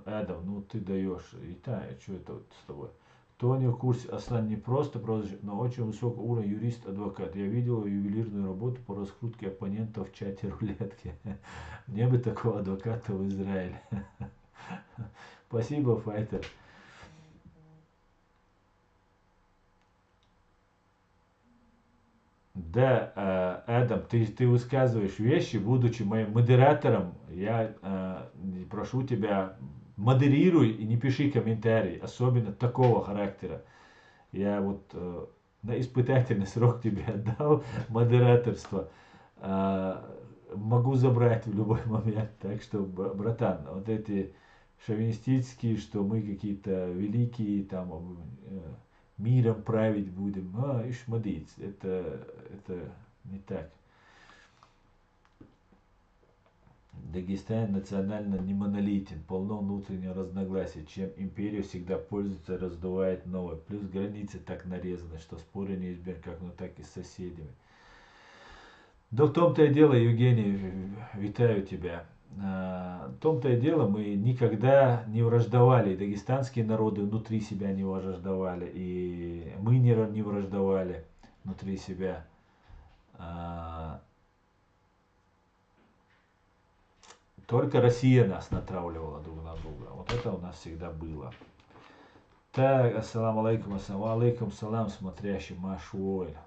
Адам, ну ты даешь. И что это вот с тобой? Кто не в курсе, Аслан не просто продажи, но очень высокого уровня юрист-адвокат. Я видел ювелирную работу по раскрутке оппонентов в чате рулетки. Мне бы такого адвоката в Израиле. Спасибо, Файтер. Да, Адам, ты высказываешь вещи, будучи моим модератором, я прошу тебя, модерируй и не пиши комментарий, особенно такого характера. Я вот на испытательный срок тебе отдал модераторство, могу забрать в любой момент, так что, братан, вот эти шовинистические, что мы какие-то великие, там, миром править будем. Ишь, мадиц, это не так. Дагестан национально не монолитен, полно внутреннего разногласия, чем империя всегда пользуется, раздувает новое. Плюс границы так нарезаны, что споры неизбежны как так и с соседями. Да в том-то и дело, Евгений, витаю тебя. В том-то и дело, мы никогда не враждовали, и дагестанские народы внутри себя не враждовали, и мы не враждовали внутри себя. Только Россия нас натравливала друг на друга. Вот это у нас всегда было. Так, ассаламу алейкум, алейкум салам, смотрящий Машуэль.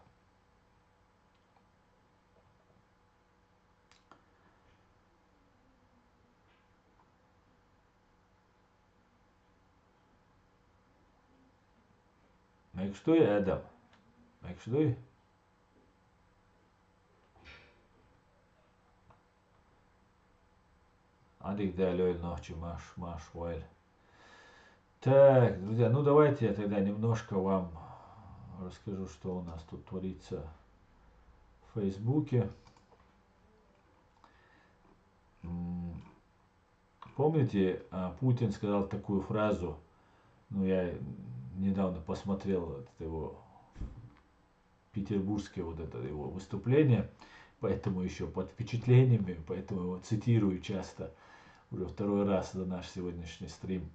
Mekştoy Adam. Mekştoy. Адик далее ночи маш вайль. Так, друзья, ну давайте я тогда немножко вам расскажу, что у нас тут творится в Фейсбуке. Помните, Путин сказал такую фразу, ну я недавно посмотрел его петербургское вот это его выступление, поэтому еще под впечатлениями, поэтому его цитирую часто, уже второй раз за наш сегодняшний стрим.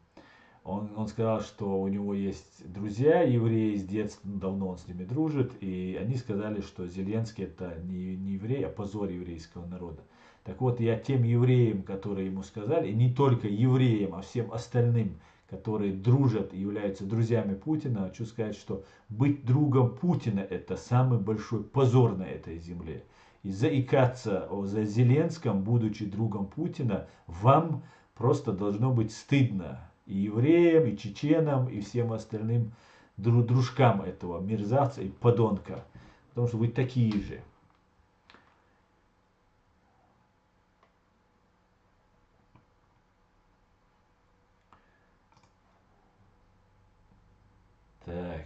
Он сказал, что у него есть друзья евреи с детства, давно он с ними дружит, и они сказали, что Зеленский это не еврей, а позор еврейского народа. Так вот, я тем евреям, которые ему сказали, и не только евреям, а всем остальным, которые дружат и являются друзьями Путина, хочу сказать, что быть другом Путина это самый большой позор на этой земле. И заикаться о Зеленском, будучи другом Путина, вам просто должно быть стыдно. И евреям, и чеченам, и всем остальным дружкам этого мерзавца и подонка. Потому что вы такие же. Так.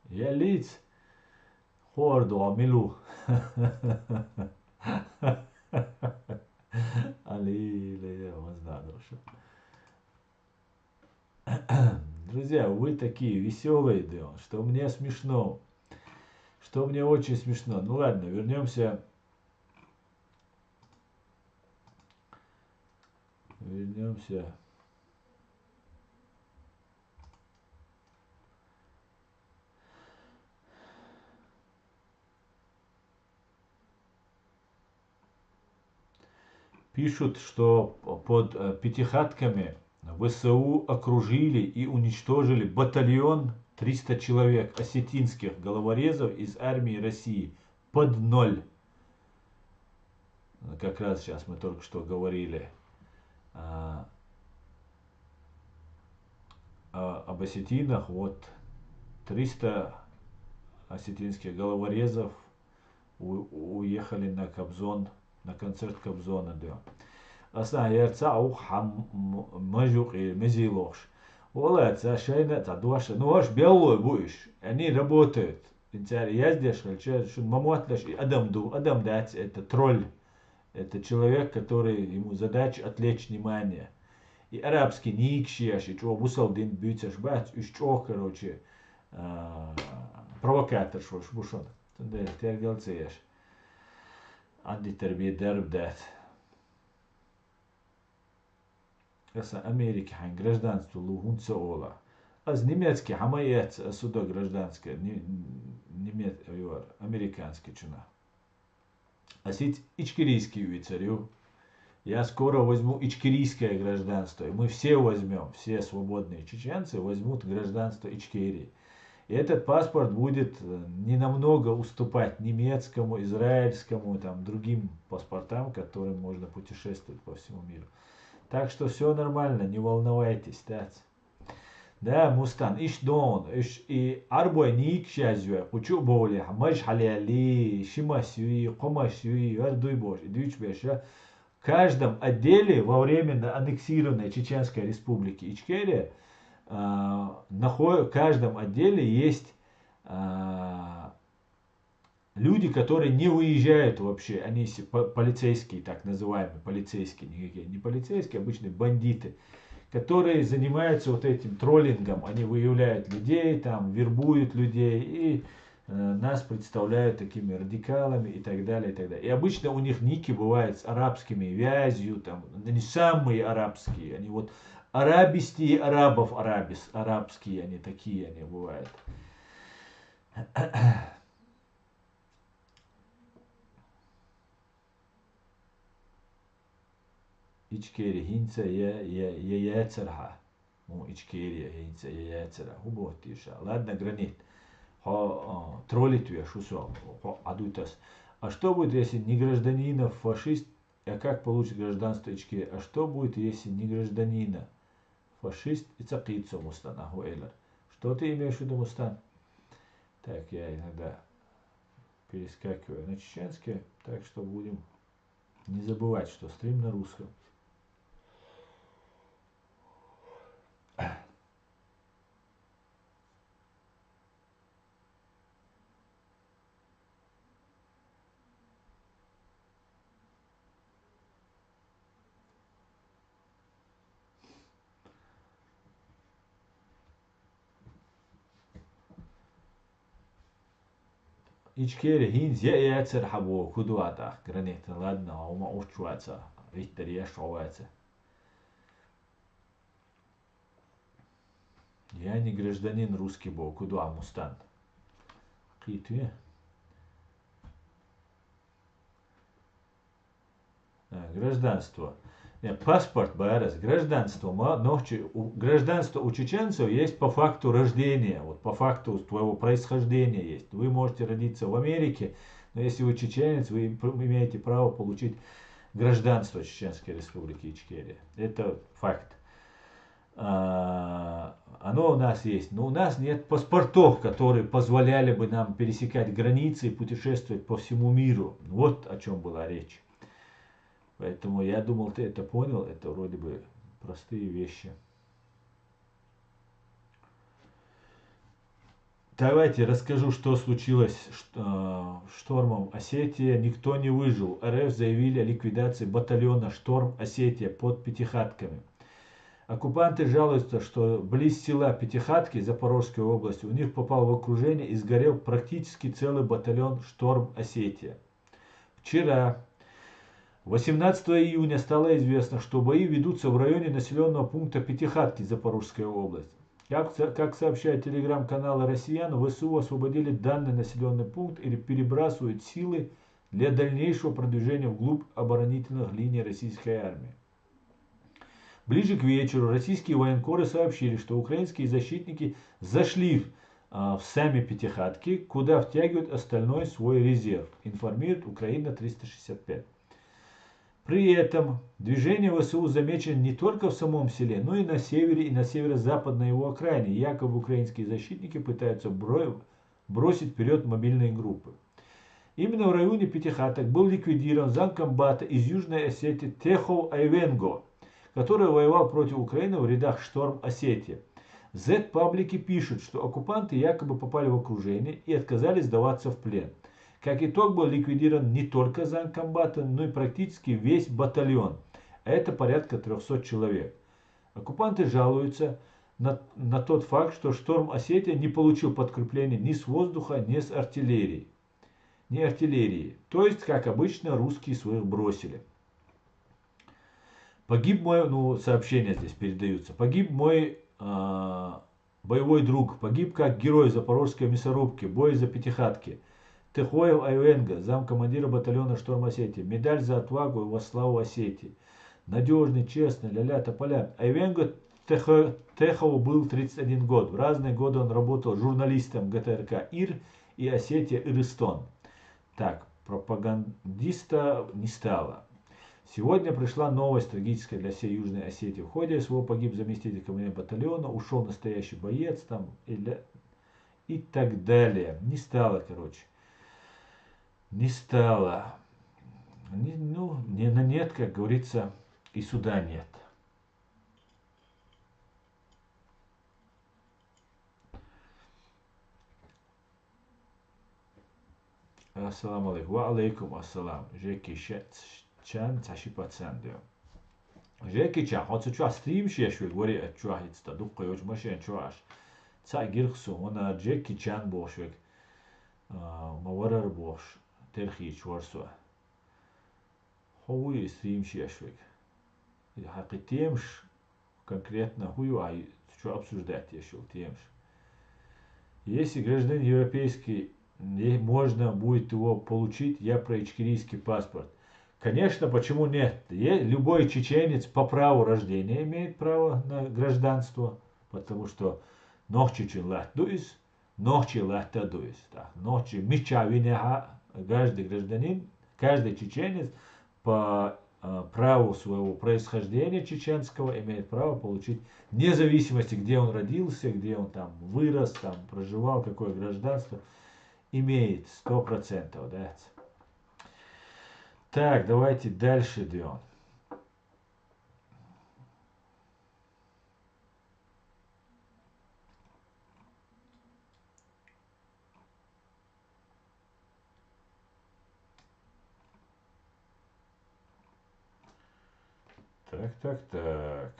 Я лиц хорду амилу. Друзья, вы такие веселые, да, что мне смешно. Что мне очень смешно. Ну ладно, вернемся. Пишут, что под Пятихатками ВСУ окружили и уничтожили батальон 300 человек осетинских головорезов из армии России под ноль. Как раз сейчас мы только что говорили об осетинах. Вот 300 осетинских головорезов уехали на Кобзон, на концерт Кобзона, да. Асна ярцау хам мажук и мезилош. Ола это шайна тадуаш. Ну ваш белой будешь. Они работают. Я здесь хочу, что мамуатлаш и Адам дать это тролль. Это человек, который ему задача отвлечь внимание. И арабский никшияш, и чего бусалдин бьются бать, и что, короче, провокатор, что ж бушон. Да, ты говоришь. عندي تربية درب دات. Аса Америки хайн гражданство лугунца ола. Аз немецкий хамаец сюда гражданское, американский чуна. А сить ичкерийский вицарю. Я скоро возьму ичкерийское гражданство. И мы все возьмем, все свободные чеченцы возьмут гражданство Ичкерии. И этот паспорт будет не намного уступать немецкому, израильскому, там, другим паспортам, которым можно путешествовать по всему миру. Так что все нормально, не волнуйтесь, да, Мустан, иш дон, иш и арбой ник шазюэ, учу боли, хамаш халяли, шимасюи, комасюи, ардуй бож, идуч беша. В каждом отделе во время аннексированной Чеченской республики Ичкерия в каждом отделе есть люди, которые не уезжают вообще, они полицейские, так называемые, полицейские, никакие, не полицейские, обычные бандиты, которые занимаются вот этим троллингом, они выявляют людей, там, вербуют людей и нас представляют такими радикалами и так далее, и так далее. И обычно у них ники бывают с арабскими вязью, там, не самые арабские, они вот арабистые арабов, арабские они такие, они бывают. Ичкери хинца я яцерха. Ну, Ичкери хинца я яцера. Хуботиша. Ладно, гранит. Троллит я шусо. Адутас. А что будет, если не гражданина фашист? А как получит гражданство Ичкери? А что будет, если не гражданина фашист и цакицу Мустан? Ахуэлер. Что ты имеешь в виду, Мустан? Так, я иногда перескакиваю на чеченский, так что будем не забывать, что стрим на русском. Ичкери хинз я яцер хабо кудуата гранит. Ладно, ума учуаться. Виттер я шовается. Я не гражданин русский был. Куда Мустан? Китве. Гражданство. Паспорт, барас, гражданство. Гражданство у чеченцев есть по факту рождения, вот по факту твоего происхождения есть. Вы можете родиться в Америке, но если вы чеченец, вы имеете право получить гражданство Чеченской Республики Ичкерия. Это факт. Оно у нас есть, но у нас нет паспортов, которые позволяли бы нам пересекать границы и путешествовать по всему миру. Вот о чем была речь. Поэтому я думал, ты это понял, это вроде бы простые вещи. Давайте расскажу, что случилось штормом Осетия. Никто не выжил. РФ заявили о ликвидации батальона «Шторм Осетия» под Пятихатками. Оккупанты жалуются, что близ села Пятихатки Запорожской области у них попал в окружение и сгорел практически целый батальон «Шторм Осетия». Вчера, 18 июня, стало известно, что бои ведутся в районе населенного пункта Пятихатки, Запорожская область. Как сообщает телеграм-каналы россиян, ВСУ освободили данный населенный пункт и перебрасывают силы для дальнейшего продвижения вглубь оборонительных линий российской армии. Ближе к вечеру российские военкоры сообщили, что украинские защитники зашли в сами Пятихатки, куда втягивают остальной свой резерв, информирует Украина 365. При этом движение ВСУ замечено не только в самом селе, но и на севере и на северо-западной его окраине. Якобы украинские защитники пытаются бросить вперед мобильные группы. Именно в районе Пятихаток был ликвидирован замкомбата из Южной Осетии Техов Айвенго, который воевал против Украины в рядах «Шторм Осетия». Z-паблики пишут, что оккупанты якобы попали в окружение и отказались сдаваться в плен. Как итог, был ликвидирован не только замкомбата, но и практически весь батальон, а это порядка 300 человек. Оккупанты жалуются на тот факт, что «Шторм Осетия» не получил подкрепления ни с воздуха, ни с артиллерии. То есть, как обычно, русские своих бросили. Погиб мой, сообщения здесь передаются, погиб мой боевой друг, погиб как герой Запорожской мясорубки, бой за Пятихатки. Техоев Айвенго, замкомандира батальона «Шторм Осетии». Медаль за отвагу и во славу Осетии. Надежный, честный, ля-ля, тополя. Айвенго Техову был 31 год. В разные годы он работал журналистом ГТРК ИР и Осетия Ирыстон. Так, пропагандиста не стало. Сегодня пришла новость трагическая для всей Южной Осетии. В ходе СВО погиб заместитель командира батальона, ушел настоящий боец там и так далее. Не стало, короче. Не стало. Нет, как говорится, и суда нет. Ассаламу алейкум. Ва алейкум ассалам. Жеки Чан Цашипацан диyor. Жеки Чан, хоцу чуа стрим шешве гори чуа хитста дукка йоч машин чуаш. Ца гирхсу, она Джеки Чан бошвек. Маварар бош. Терхи чуарсуа. Хуй стрим шешвек. Хаки темш конкретно хую, а что обсуждать еще темш. Если гражданин европейский, можно будет его получить, я про ичкерийский паспорт. Конечно, почему нет? Любой чеченец по праву рождения имеет право на гражданство, потому что нохчичи лахдуис, нохчи лахтадуис. Нохчи мичавинеха, каждый гражданин, каждый чеченец по праву своего происхождения чеченского имеет право получить, вне зависимости, где он родился, где он там вырос, там проживал, какое гражданство, имеет 100%. Да? Так, давайте дальше идем. Так.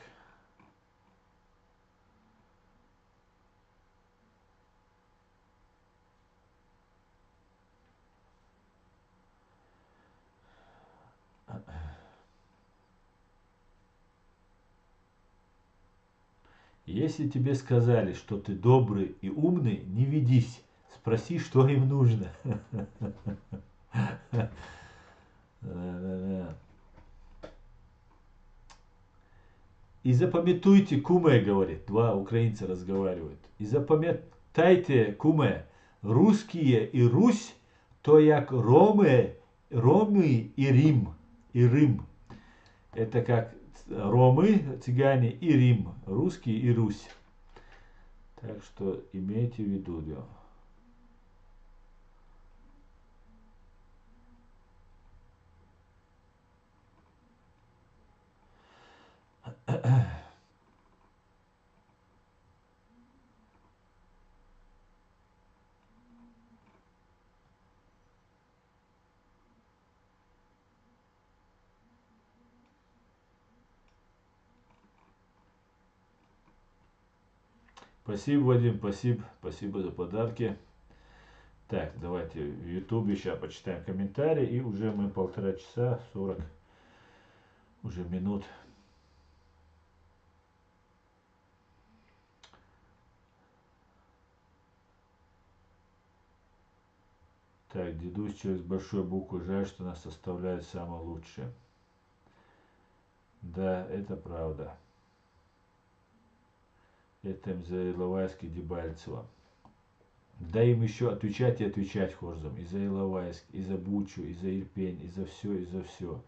Если тебе сказали, что ты добрый и умный, не ведись. Спроси, что им нужно. Да. И запам'ятуйте, куме, говорит, два украинца разговаривают. И запам'ятайте, куме, русские и Русь, то як Ромы и Рим. Это как Ромы, цыгане и Рим, русские и Русь. Так что имейте в виду, да. Спасибо, Вадим, спасибо за подарки. Так, давайте в Ютубе сейчас почитаем комментарии, и уже мы 1,5 часа 40 уже минут. Так, дедусь через большую букву, жаль, что нас составляет самое лучшее. Да, это правда. Это им за Иловайский Дебальцево. Да им еще отвечать и отвечать хорзом. И за Иловайск, и за Бучу, и за Ирпень, и за все, и за все.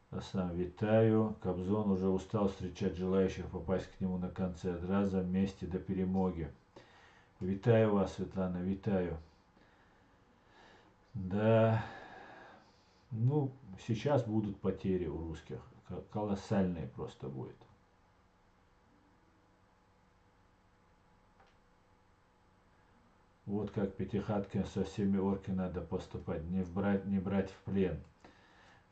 Аслан, витаю. Кобзон уже устал встречать желающих попасть к нему на концерт. Разом вместе до перемоги. Витаю вас, Светлана, витаю. Да, ну, сейчас будут потери у русских. Колоссальные просто будет. Вот как Пятихаткин со всеми орки надо поступать. Не брать в плен.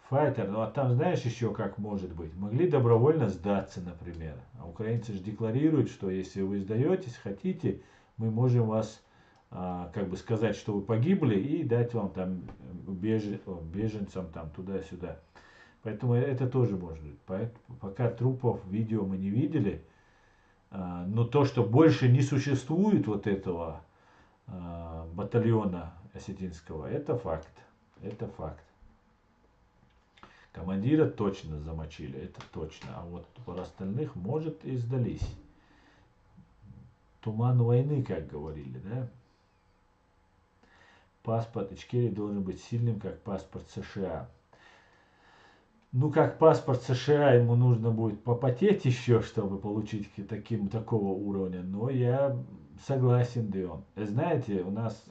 Файтер, ну а там знаешь еще как может быть? Могли добровольно сдаться, например. А украинцы же декларируют, что если вы сдаетесь, хотите, мы можем вас, как бы сказать, что вы погибли, и дать вам там беженцам там туда-сюда. Поэтому это тоже может быть. Пока трупов, видео мы не видели, но то, что больше не существует вот этого батальона осетинского, это факт. Это факт. Командира точно замочили, это точно. А вот по остальных, может, и сдались. Туман войны, как говорили, да? Паспорт Ичкерии должен быть сильным, как паспорт США. Ну, как паспорт США, ему нужно будет попотеть еще, чтобы получить такого уровня. Но я согласен, Дион. Знаете, у нас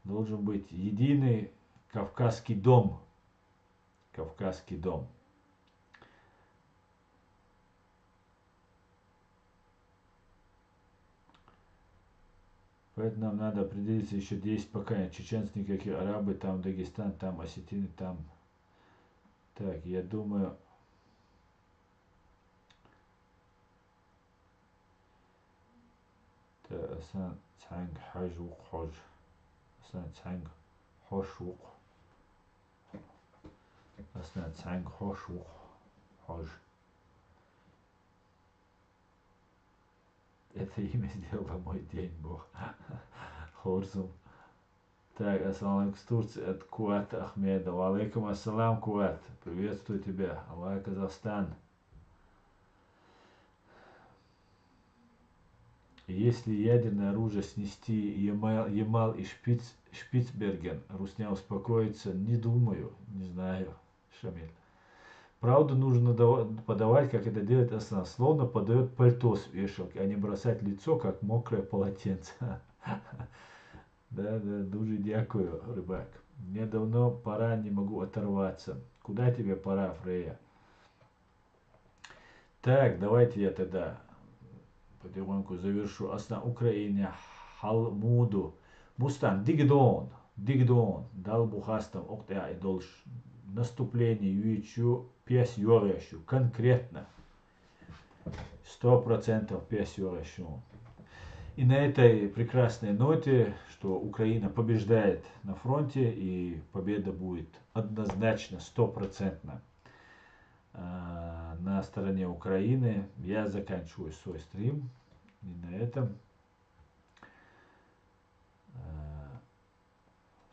должен быть единый Кавказский дом. Кавказский дом. Поэтому нам надо определиться еще 10 пока. Чеченцы никакие, арабы, там Дагестан, там осетины, там. Так, я думаю... Асан Цанг Хажук Хож. Асан Цанг Хошук. Асан Цанг Хошук Хож. Это имя сделало мой день, Бог. Хорзум. Так, ассаламу алейкум с Турции от Куата Ахмедова. Алейкум ассалам, Куат. Приветствую тебя. Аллах, Казахстан. Если ядерное оружие снести Ямал и Шпицберген, Русня успокоится? Не думаю, не знаю, Шамиль. Правду нужно подавать, как это делает Асан. Словно подает пальто с вешалки, а не бросать лицо, как мокрое полотенце. Да, дуже дякую, рыбак. Мне давно пора, не могу оторваться. Куда тебе пора, Фрея? Так, давайте я тогда потихоньку завершу. Асна Украине, Халмуду, Мустан, Дигдон, дал Бухастам, Октя и Долш. Наступление, Юичу, пес Йорящу, конкретно. 100% пес Йорящу. И на этой прекрасной ноте, что Украина побеждает на фронте, и победа будет однозначно, 100% на стороне Украины, я заканчиваю свой стрим. И на этом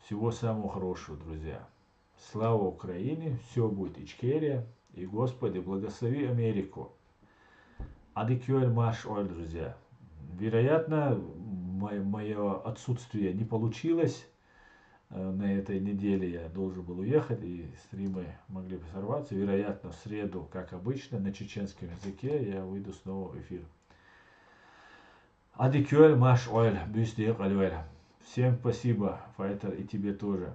всего самого хорошего, друзья. Слава Украине, все будет Ичкерия. И, Господи, благослови Америку. Адикюэль маш оль, друзья. Вероятно, мое отсутствие не получилось. На этой неделе я должен был уехать, и стримы могли бы сорваться. Вероятно, в среду, как обычно, на чеченском языке я выйду снова в эфир. Адикюэль маш оль, бюстик алюэль. Всем спасибо, Файтер, и тебе тоже.